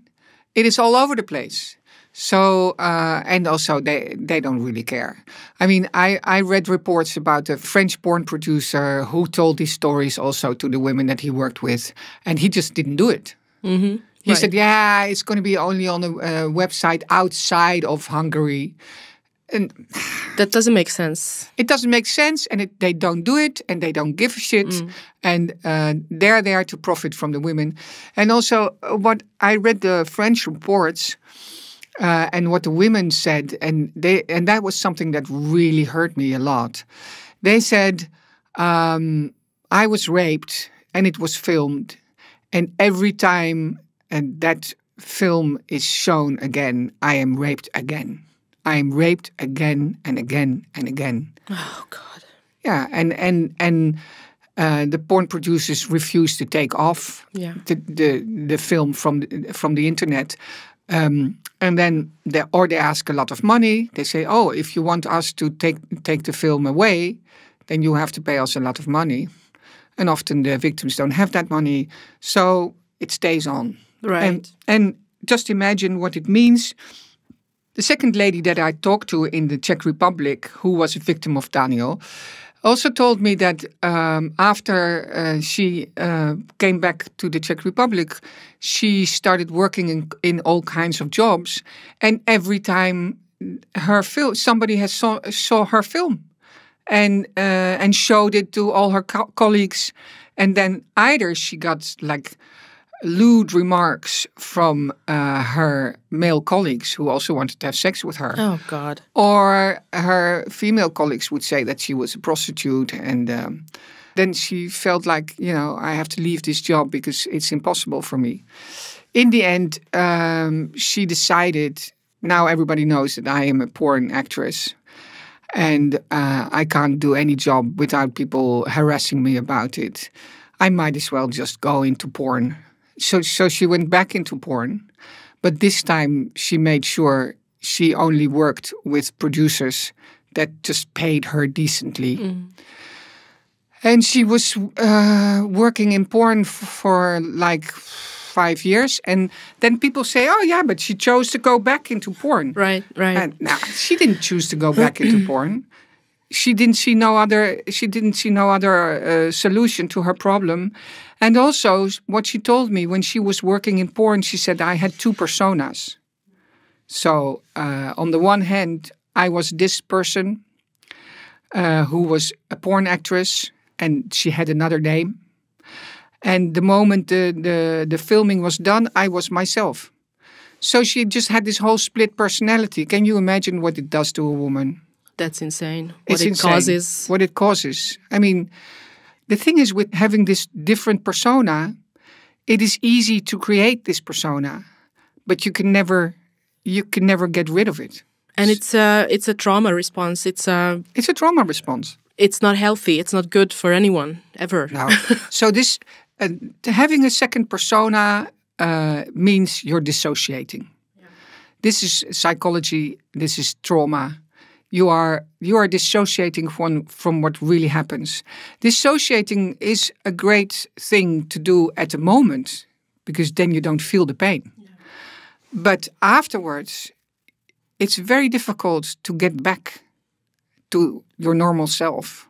it is all over the place. So, and also they don't really care. I mean, I read reports about a French porn producer who told these stories also to the women that he worked with, and he just didn't do it. He said, yeah, it's going to be only on a website outside of Hungary. And that doesn't make sense. It doesn't make sense, and they don't do it, and they don't give a shit. And they're there to profit from the women. And also, what I read the French reports... and what the women said, and that was something that really hurt me a lot. They said, I was raped and it was filmed, and every time that film is shown again, I am raped again. I am raped again and again and again. Oh God. Yeah, and the porn producers refuse to take off the film from the internet. And then they ask a lot of money. They say, oh, if you want us to take the film away, then you have to pay us a lot of money. And often the victims don't have that money. So it stays on. Right. And just imagine what it means. The second lady that I talked to in the Czech Republic, who was a victim of Daniel, also told me that after she came back to the Czech Republic, she started working in all kinds of jobs. And every time somebody has saw her film and showed it to all her colleagues. And then either she got like lewd remarks from her male colleagues who also wanted to have sex with her. Oh, God. Or her female colleagues would say that she was a prostitute. And then she felt like, you know, I have to leave this job because it's impossible for me. In the end, she decided, now everybody knows that I am a porn actress. And I can't do any job without people harassing me about it. I might as well just go into porn. So she went back into porn, but this time she made sure she only worked with producers that just paid her decently. And she was working in porn for like 5 years. And then people say, oh yeah, but she chose to go back into porn. Right. And no, she didn't choose to go back into porn. she didn't see no other. She didn't see no other solution to her problem. And also, what she told me when she was working in porn, she said I had two personas. So on the one hand, I was this person who was a porn actress, and she had another name. And the moment the filming was done, I was myself. So she just had this whole split personality. Can you imagine what it does to a woman? That's insane. Causes. What it causes. I mean, the thing is with having this different persona, it is easy to create this persona, but you can never get rid of it. And it's a trauma response. It's a trauma response. It's not healthy. It's not good for anyone ever. No. So this having a second persona means you're dissociating. Yeah. This is psychology. This is trauma. You are dissociating from what really happens. Dissociating is a great thing to do at the moment because then you don't feel the pain. Yeah. But afterwards, it's very difficult to get back to your normal self.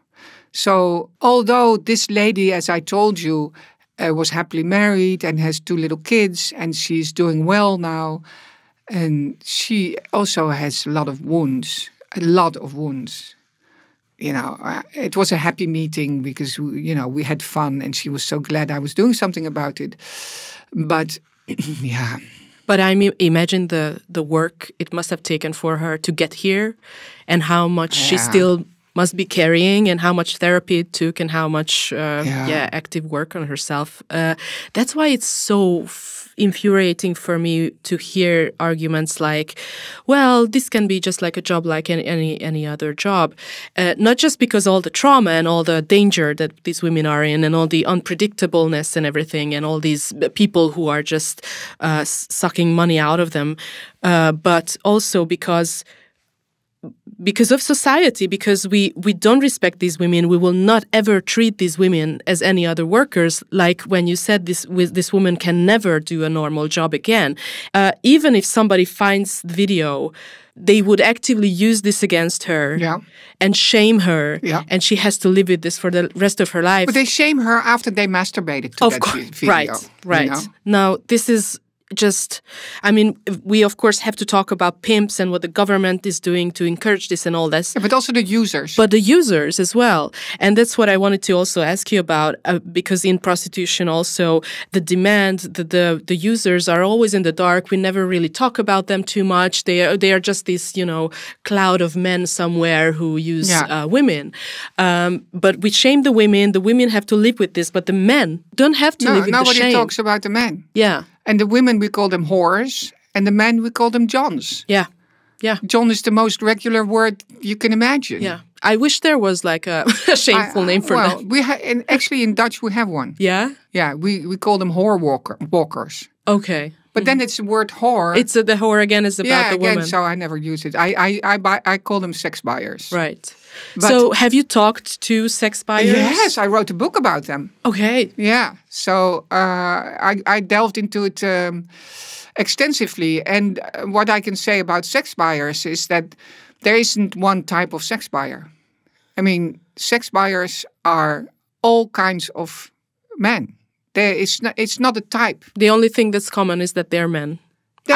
So although this lady, as I told you, was happily married and has 2 little kids and she's doing well now, and she also has a lot of wounds. You know, it was a happy meeting because, we had fun and she was so glad I was doing something about it. But, yeah. But I mean, imagine the work it must have taken for her to get here and how much she still must be carrying and how much therapy it took and how much active work on herself. That's why it's so infuriating for me to hear arguments like, well, this can be just like a job like any other job. Not just because all the trauma and all the danger that these women are in and all the unpredictableness and everything and all these people who are just sucking money out of them, but also because of society, because we don't respect these women. We will not ever treat these women as any other workers. Like when you said this woman can never do a normal job again. Even if somebody finds the video, they would actively use this against her and shame her. Yeah. And she has to live with this for the rest of her life. But they shame her after they masturbated to that video. Right. Now, this is just, I mean, we of course have to talk about pimps and what the government is doing to encourage this and all this. Yeah, but also the users. But the users as well. And that's what I wanted to also ask you about, because in prostitution also, the demand, the users are always in the dark. We never really talk about them too much. They are just this, cloud of men somewhere who use women. But we shame the women. The women have to live with this, but the men don't have to live with the shame. Nobody talks about the men. Yeah. And the women, we call them whores, and the men, we call them Johns. Yeah, yeah. John is the most regular word you can imagine. Yeah. I wish there was like a shameful name for that. Well, actually in Dutch we have one. Yeah? Yeah, we call them whore walkers. Okay. But then it's the word whore. It's the whore again is about the woman. So I never use it. I call them sex buyers. Right. But so have you talked to sex buyers? Yes, I wrote a book about them. Okay. Yeah. So I delved into it extensively. And what I can say about sex buyers is that there isn't one type of sex buyer. I mean, sex buyers are all kinds of men. It's not a type. The only thing that's common is that they're men. The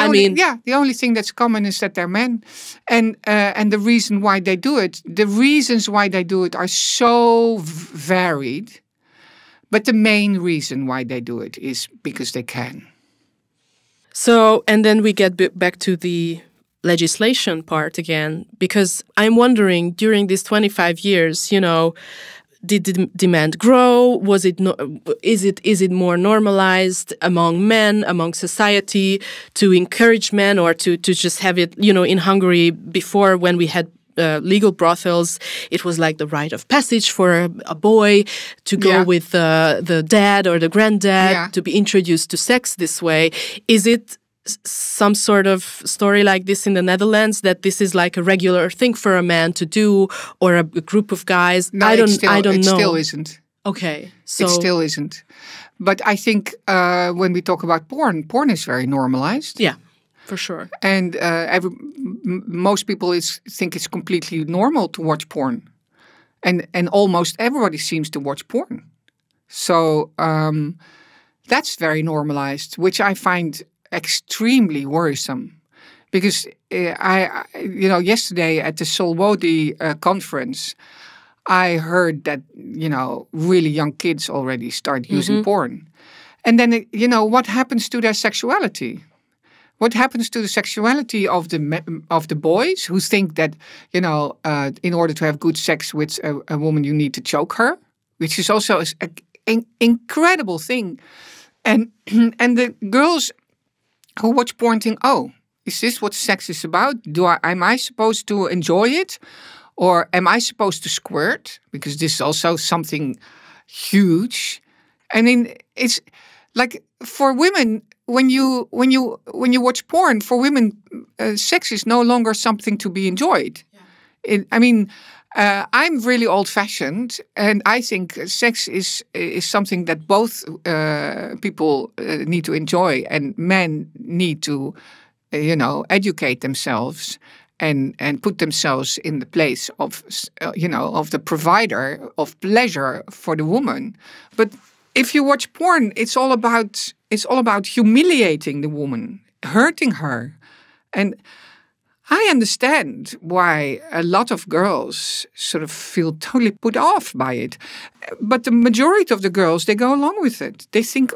only thing that's common is that they're men, and the reasons why they do it are so varied. But the main reason why they do it is because they can. So, and then we get back to the legislation part again, because I'm wondering, during these 25 years, did the demand grow? Is it more normalized among men, among society, to encourage men, or to just have it? In Hungary before, when we had legal brothels, it was like the rite of passage for a boy to go with the dad or the granddad to be introduced to sex this way. Is it some sort of story like this in the Netherlands, that this is like a regular thing for a man to do, or a group of guys? No, I don't know. It still isn't. Okay, so it still isn't. But I think when we talk about porn is very normalized. Yeah, for sure. And most people think it's completely normal to watch porn. And almost everybody seems to watch porn. So that's very normalized, which I find extremely worrisome. Because yesterday at the Solwodi conference, I heard that, really young kids already start using porn. And then, what happens to their sexuality? What happens to the sexuality of the boys who think that, in order to have good sex with a woman, you need to choke her, which is also an incredible thing. And the girls who watch porn think, oh, is this what sex is about? Am I supposed to enjoy it? Or am I supposed to squirt? Because this is also something huge. I mean, it's like for women, when you watch porn, for women, sex is no longer something to be enjoyed. Yeah. I'm really old-fashioned, and I think sex is something that both people need to enjoy, and men need to, educate themselves and put themselves in the place of, of the provider of pleasure for the woman. But if you watch porn, it's all about humiliating the woman, hurting her. And I understand why a lot of girls sort of feel totally put off by it. But the majority of the girls, they go along with it. They think,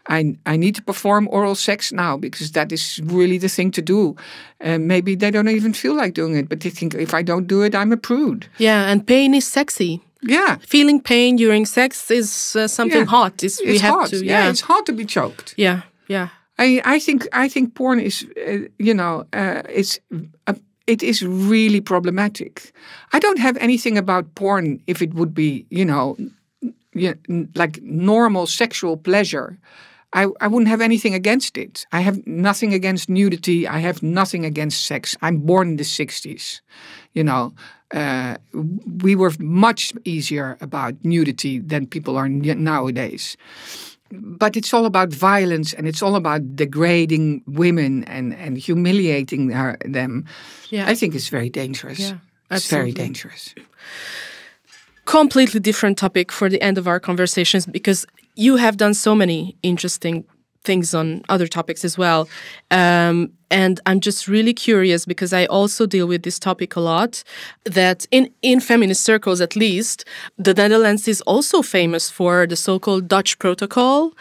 I need to perform oral sex now because that is really the thing to do. And maybe they don't even feel like doing it, but they think if I don't do it, I'm a prude. Yeah, and pain is sexy. Yeah. Feeling pain during sex is something hot. It's hot. It's hard to be choked. Yeah, yeah. I think porn is, it is really problematic. I don't have anything about porn if it would be, like normal sexual pleasure. I wouldn't have anything against it. I have nothing against nudity. I have nothing against sex. I'm born in the 60s. We were much easier about nudity than people are nowadays. But it's all about violence, and it's all about degrading women and humiliating them. Yeah. I think it's very dangerous. Yeah, it's very dangerous. Completely different topic for the end of our conversations, because you have done so many interesting things on other topics as well. And I'm just really curious, because I also deal with this topic a lot, that in feminist circles at least, the Netherlands is also famous for the so-called Dutch protocol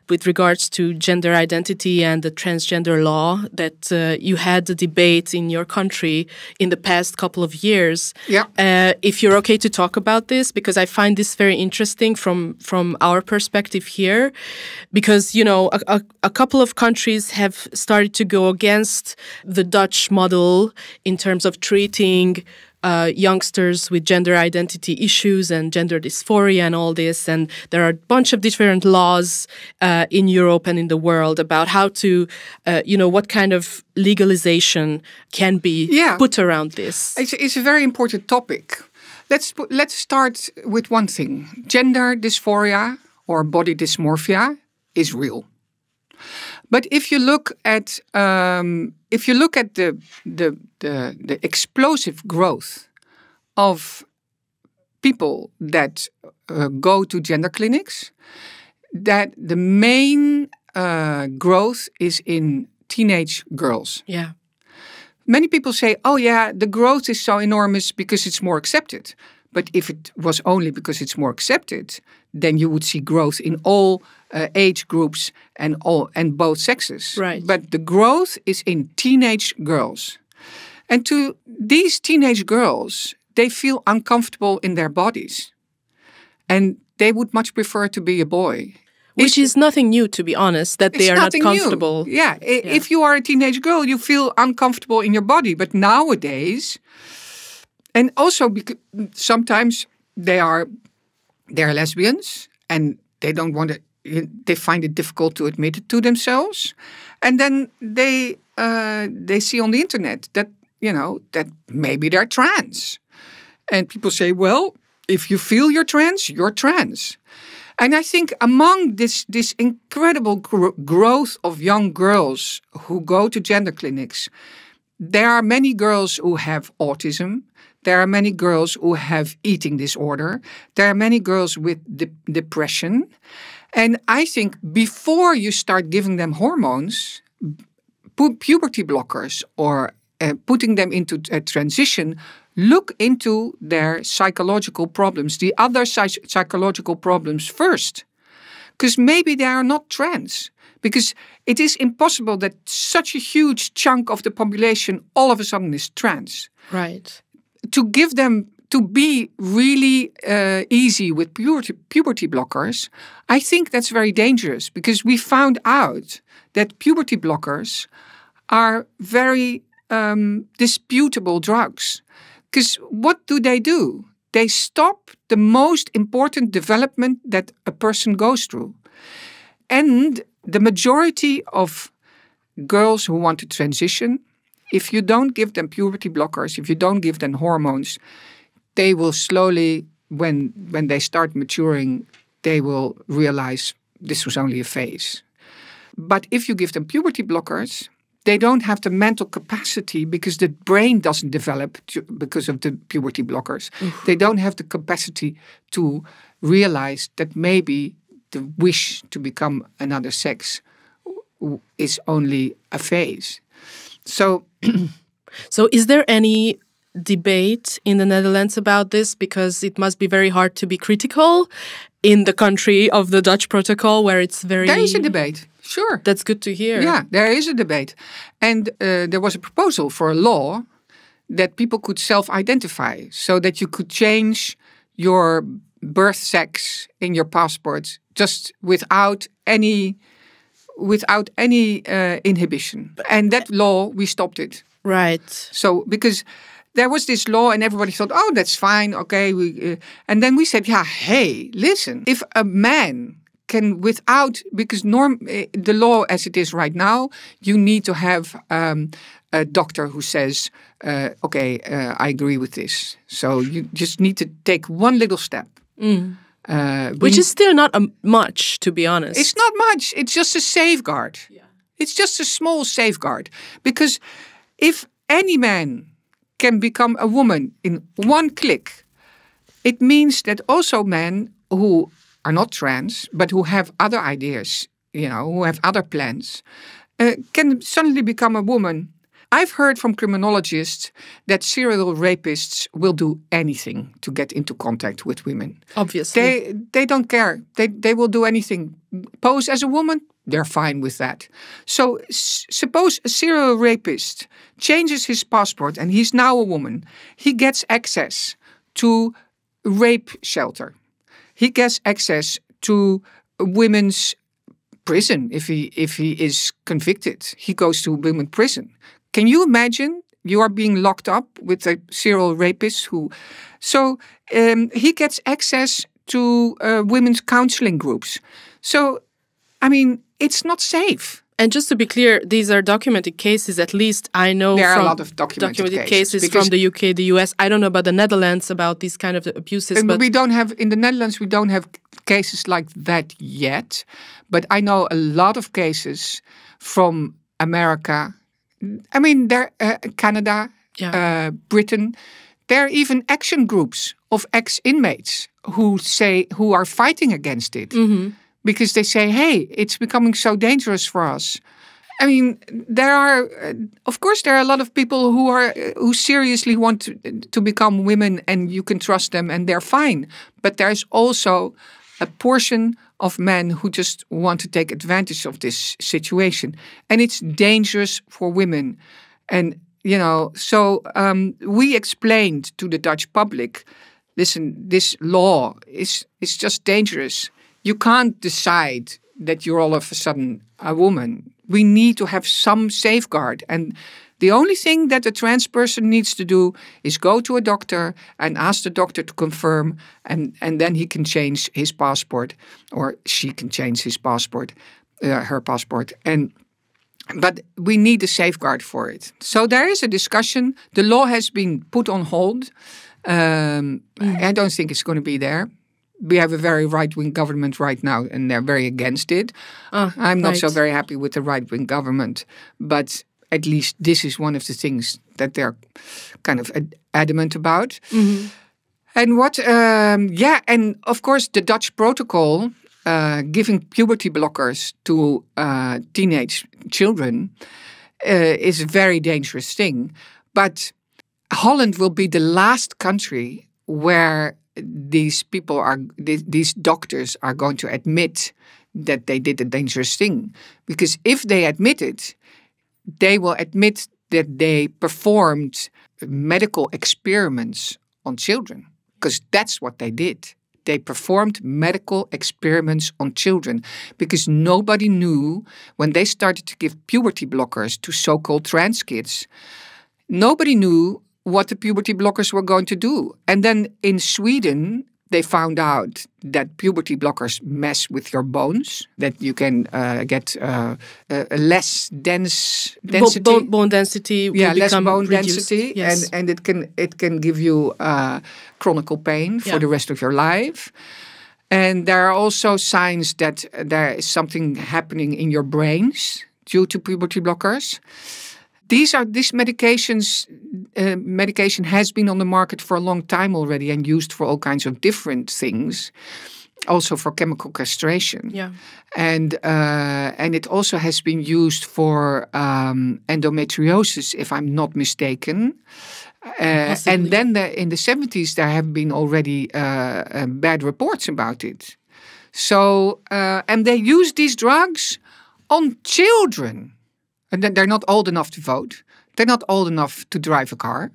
with regards to gender identity and the transgender law, that you had the debate in your country in the past couple of years. Yeah. If you're okay to talk about this, because I find this very interesting from our perspective here, because, a couple of countries have started to go against the Dutch model in terms of treating youngsters with gender identity issues and gender dysphoria and all this. And there are a bunch of different laws in Europe and in the world about how to, what kind of legalization can be put around this. It's a very important topic. Let's start with one thing. Gender dysphoria or body dysmorphia is real. But if you look at the explosive growth of people that go to gender clinics, that the main growth is in teenage girls. Yeah. Many people say, oh yeah, the growth is so enormous because it's more accepted. But if it was only because it's more accepted, then you would see growth in all age groups and both sexes. Right. But the growth is in teenage girls. And to these teenage girls, they feel uncomfortable in their bodies. And they would much prefer to be a boy. Which is nothing new, to be honest, that they are not comfortable. New. Yeah. If you are a teenage girl, you feel uncomfortable in your body. But nowadays, and also because sometimes they're lesbians and they don't want to. They find it difficult to admit it to themselves, and then they see on the internet that that maybe they're trans, and people say, well, if you feel you're trans. And I think among this incredible growth of young girls who go to gender clinics, there are many girls who have autism. There are many girls who have eating disorder. There are many girls with depression. And I think before you start giving them hormones, puberty blockers or putting them into a transition, look into their psychological problems, the other psychological problems first. Because maybe they are not trans. Because it is impossible that such a huge chunk of the population all of a sudden is trans. Right. To give them, to be really easy with puberty blockers, I think that's very dangerous. Because we found out that puberty blockers are very disputable drugs. Because what do? They stop the most important development that a person goes through. And the majority of girls who want to transition, if you don't give them puberty blockers, if you don't give them hormones, they will slowly, when they start maturing, they will realize this was only a phase. But if you give them puberty blockers, they don't have the mental capacity because the brain doesn't develop because of the puberty blockers. Oof. They don't have the capacity to realize that maybe the wish to become another sex is only a phase. So, so is there any debate in the Netherlands about this? Because it must be very hard to be critical in the country of the Dutch protocol where it's very... There is a debate. Sure. That's good to hear. Yeah, there is a debate. And there was a proposal for a law that people could self-identify so that you could change your birth sex in your passport just without any inhibition. And that law, we stopped it. Right. So, because there was this law and everybody thought, oh, that's fine, okay. And then we said, yeah, hey, listen, if a man can because the law as it is right now, you need to have a doctor who says, okay, I agree with this. So you just need to take one little step. Mm. Which is still not much, to be honest. It's not much. It's just a safeguard. Yeah. It's just a small safeguard. Because if any man can become a woman in one click, it means that also men who are not trans, but who have other ideas, who have other plans, can suddenly become a woman. I've heard from criminologists that serial rapists will do anything to get into contact with women. Obviously. They don't care. They will do anything. Pose as a woman, they're fine with that. So suppose a serial rapist changes his passport and he's now a woman. He gets access to rape shelter. He gets access to women's prison if he is convicted. He goes to women's prison. Can you imagine you are being locked up with a serial rapist So he gets access to women's counseling groups. So, I mean, it's not safe. And just to be clear, these are documented cases. At least I know there are from a lot of documented cases from the UK, the US. I don't know about the Netherlands about these kind of abuses. But we don't have, in the Netherlands, we don't have cases like that yet. But I know a lot of cases from America. I mean, Canada, Britain. There are even action groups of ex-inmates who are fighting against it. Mm-hmm. Because they say, hey, it's becoming so dangerous for us. I mean, of course, there are a lot of people who seriously want to become women and you can trust them and they're fine. But there's also a portion of men who just want to take advantage of this situation. And it's dangerous for women. And, so we explained to the Dutch public, listen, this law is just dangerous. You can't decide that you're all of a sudden a woman. We need to have some safeguard. And the only thing that a trans person needs to do is go to a doctor and ask the doctor to confirm. And then he can change his passport or she can change his passport, her passport. But we need a safeguard for it. So there is a discussion. The law has been put on hold. I don't think it's going to be there. We have a very right-wing government right now, and they're very against it. I'm not so very happy with the right-wing government, but at least this is one of the things that they're kind of adamant about. And and of course the Dutch protocol giving puberty blockers to teenage children is a very dangerous thing. But Holland will be the last country where these doctors are going to admit that they did a dangerous thing. Because if they admit it, they will admit that they performed medical experiments on children. Because that's what they did. They performed medical experiments on children because nobody knew when they started to give puberty blockers to so-called trans kids, nobody knew what the puberty blockers were going to do. And then in Sweden, they found out that puberty blockers mess with your bones, that you can get a less dense density. Bone density will less become bone reduced. density, yes. and it can give you chronic pain for the rest of your life. And there are also signs that there is something happening in your brains due to puberty blockers. This medication has been on the market for a long time already and used for all kinds of different things, also for chemical castration. Yeah. And it also has been used for endometriosis, if I'm not mistaken. And then in the 70s, there have been already bad reports about it. So, and they use these drugs on children. And they're not old enough to vote. They're not old enough to drive a car.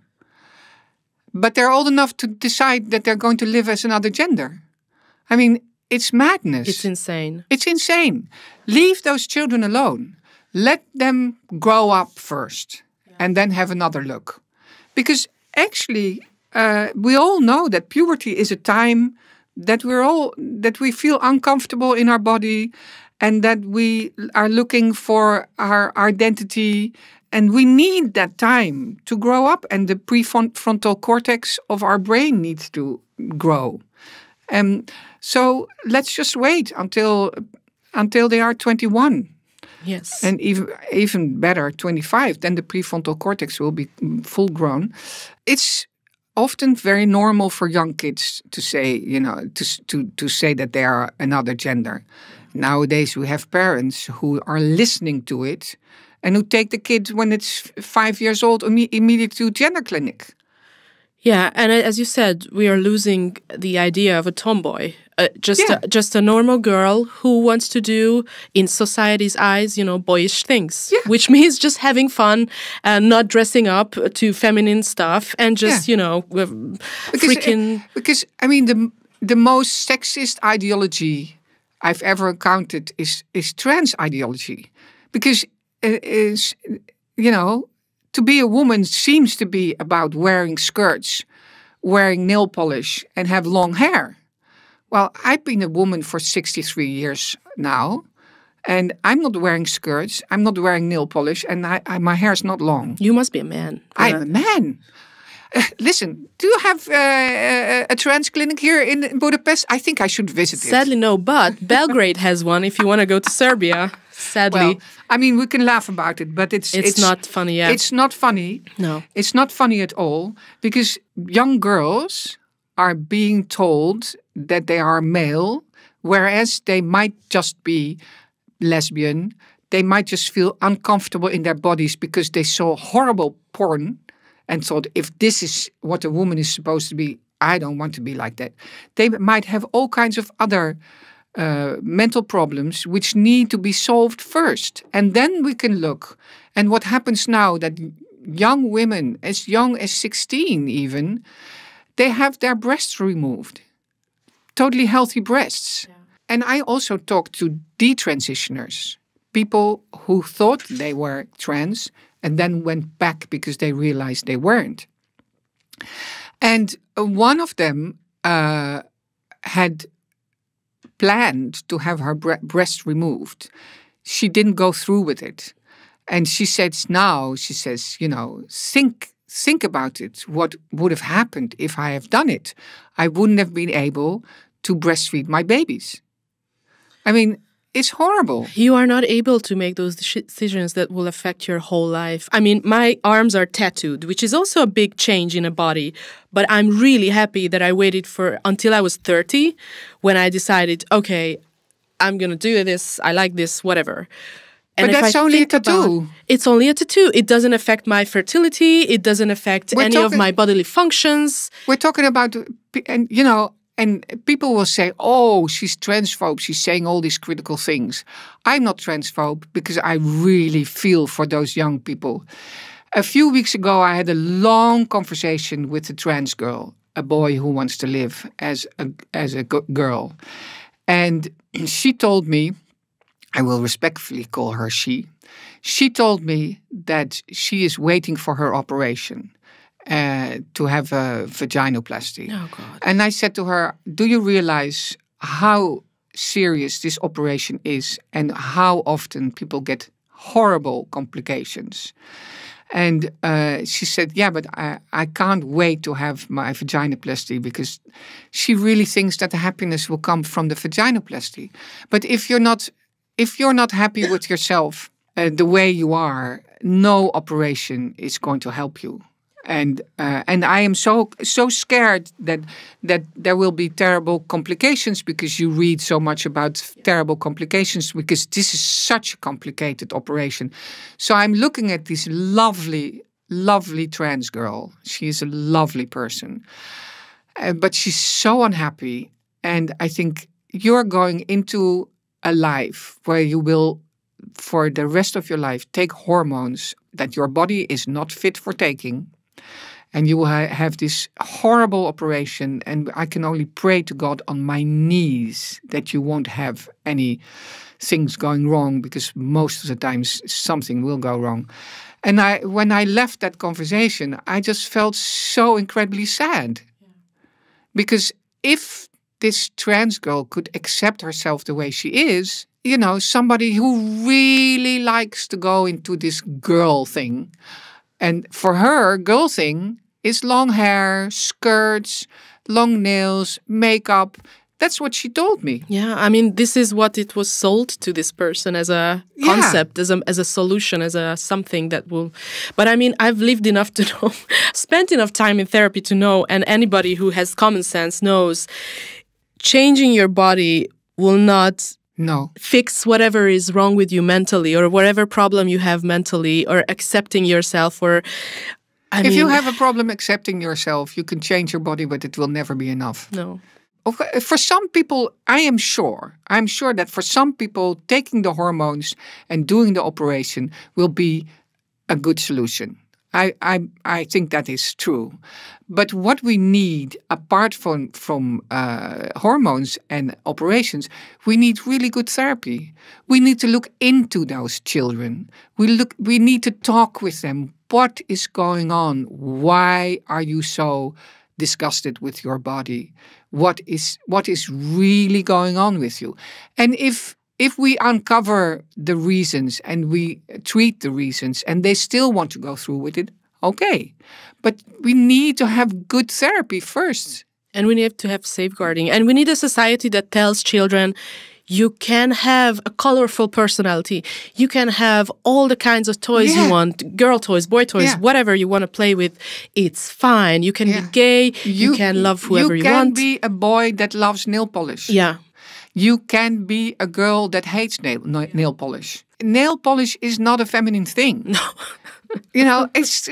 But they're old enough to decide that they're going to live as another gender. I mean, it's madness. It's insane. It's insane. Leave those children alone. Let them grow up first and then have another look. Because actually, we all know that puberty is a time that we feel uncomfortable in our body, and that we are looking for our identity, and we need that time to grow up, and the prefrontal cortex of our brain needs to grow. So let's just wait until they are 21. Yes. And even better, 25, then the prefrontal cortex will be full grown. It's often very normal for young kids to say, to say that they are another gender. Nowadays, we have parents who are listening to it and who take the kid when it's 5 years old immediately to gender clinic. Yeah, and as you said, we are losing the idea of a tomboy, just a normal girl who wants to do, in society's eyes, boyish things, which means just having fun and not dressing up to feminine stuff and just, freaking. Because I mean, the most sexist ideology I've ever encountered is trans ideology, because to be a woman seems to be about wearing skirts, wearing nail polish, and have long hair. Well, I've been a woman for 63 years now, and I'm not wearing skirts, I'm not wearing nail polish, and my hair is not long. You must be a man. I'm a man. Listen, do you have a trans clinic here in Budapest? I think I should visit it. Sadly, no, but Belgrade has one if you want to go to Serbia. Sadly. Well, I mean, we can laugh about it, but it's not funny. Yeah. It's not funny. No. It's not funny at all, because young girls are being told that they are male, whereas they might just be lesbian. They might just feel uncomfortable in their bodies because they saw horrible porn and thought, if this is what a woman is supposed to be, I don't want to be like that. They might have all kinds of other mental problems which need to be solved first. And then we can look. And what happens now, that young women, as young as 16 even, they have their breasts removed. Totally healthy breasts. Yeah. And I also talked to detransitioners, people who thought they were trans and then went back because they realized they weren't. And one of them had planned to have her breast removed. She didn't go through with it. And she says, think about it. What would have happened if I have done it? I wouldn't have been able to breastfeed my babies. I mean, It's horrible. You are not able to make those decisions that will affect your whole life. I mean, my arms are tattooed, which is also a big change in a body. But I'm really happy that I waited until I was 30 when I decided, okay, I'm going to do this. I like this, whatever. And but that's only a tattoo. It's only a tattoo. It doesn't affect my fertility. It doesn't affect any of my bodily functions. We're talking about, and you know, and people will say, oh, she's transphobe. She's saying all these critical things. I'm not transphobe because I really feel for those young people. A few weeks ago, I had a long conversation with a trans girl, a boy who wants to live as a girl. And she told me, I will respectfully call her she. She told me that she is waiting for her operation to have a vaginoplasty. Oh, God. And I said to her, do you realize how serious this operation is and how often people get horrible complications? And she said, yeah, but I can't wait to have my vaginoplasty because she really thinks that the happiness will come from the vaginoplasty. But if you're not happy with yourself the way you are, no operation is going to help you. And I am so scared that there will be terrible complications because you read so much about terrible complications because this is such a complicated operation. So I'm looking at this lovely, lovely trans girl. She is a lovely person, but she's so unhappy. And I think you're going into a life where you will, for the rest of your life, take hormones that your body is not fit for taking. And you will have this horrible operation. And I can only pray to God on my knees that you won't have any things going wrong because most of the times something will go wrong. And when I left that conversation, I just felt so incredibly sad. Yeah. Because if this trans girl could accept herself the way she is, you know, somebody who really likes to go into this girl thing. And for her, girl thing is long hair, skirts, long nails, makeup. That's what she told me. Yeah, I mean, this is what it was sold to this person as a concept, as a solution, as a something that will... But I mean, I've lived enough to know, spent enough time in therapy to know, and anybody who has common sense knows, changing your body will not... fix whatever is wrong with you mentally or whatever problem you have mentally or accepting yourself or... If you have a problem accepting yourself, you can change your body, but it will never be enough. No. For some people, I'm sure that for some people, taking the hormones and doing the operation will be a good solution. I think that is true. But what we need, apart from hormones and operations, we need really good therapy. We need to look into those children. We need to talk with them. What is going on? Why are you so disgusted with your body? What is really going on with you? And if we uncover the reasons and we treat the reasons and they still want to go through with it, okay. But we need to have good therapy first. And we need to have safeguarding. And we need a society that tells children, you can have a colorful personality. You can have all the kinds of toys you want, girl toys, boy toys, whatever you want to play with. It's fine. You can be gay. You can love whoever you want. You can be a boy that loves nail polish. Yeah. You can be a girl that hates nail polish. Nail polish is not a feminine thing. No. You know, it's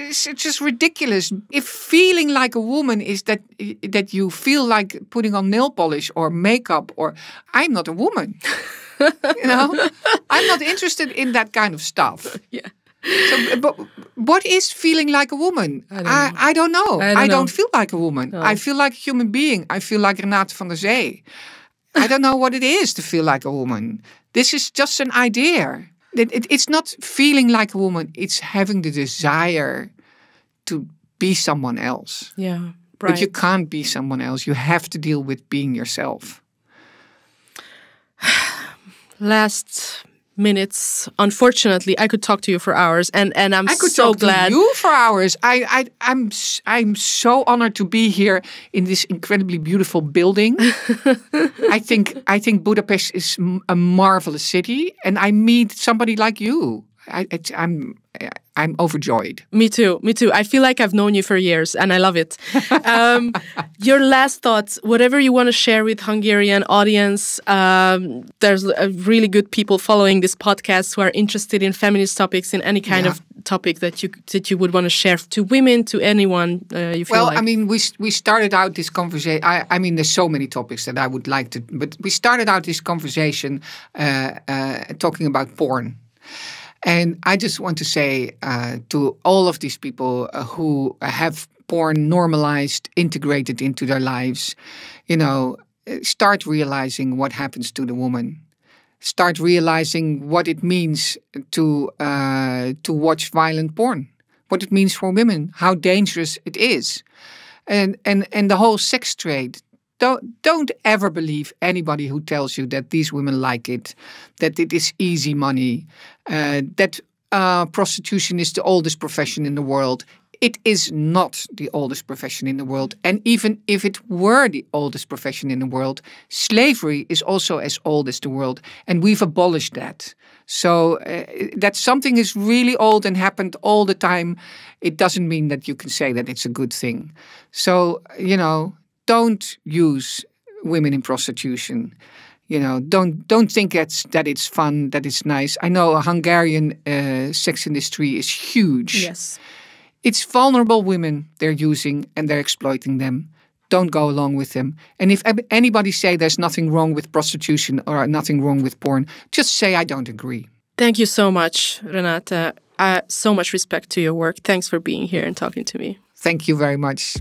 just ridiculous. If feeling like a woman is that you feel like putting on nail polish or makeup, or I'm not a woman. You know, I'm not interested in that kind of stuff. Yeah. So, but what is feeling like a woman? I don't know. I don't feel like a woman. No. I feel like a human being. I feel like Renate Van Der See. I don't know what it is to feel like a woman. This is just an idea. It's not feeling like a woman. It's having the desire to be someone else. Yeah, right. But you can't be someone else. You have to deal with being yourself. Last minutes. Unfortunately, I could talk to you for hours, and I'm I could so talk glad. to you for hours. I'm so honored to be here in this incredibly beautiful building. I think Budapest is a marvelous city, and I meet somebody like you. I'm overjoyed. Me too. I feel like I've known you for years, and I love it. Your last thoughts, whatever you want to share with Hungarian audience. There's really good people following this podcast who are interested in feminist topics, in any kind of topic that you would want to share to women, to anyone. You feel like. I mean, we started out this conversation. I mean, there's so many topics that I would like to, but we started out this conversation talking about porn. And I just want to say to all of these people who have porn normalized, integrated into their lives, start realizing what happens to the woman. Start realizing what it means to watch violent porn, what it means for women, how dangerous it is, and the whole sex trade. Don't ever believe anybody who tells you that these women like it, that it is easy money, that prostitution is the oldest profession in the world. It is not the oldest profession in the world. And even if it were the oldest profession in the world, slavery is also as old as the world. And we've abolished that. So that something is really old and happened all the time, it doesn't mean that you can say that it's a good thing. So, don't use women in prostitution. Don't think that it's fun, that it's nice. I know a Hungarian sex industry is huge. Yes. It's vulnerable women they're using and they're exploiting them. Don't go along with them. And if anybody say there's nothing wrong with prostitution or nothing wrong with porn, just say I don't agree. Thank you so much, Renate. So much respect to your work. Thanks for being here and talking to me. Thank you very much.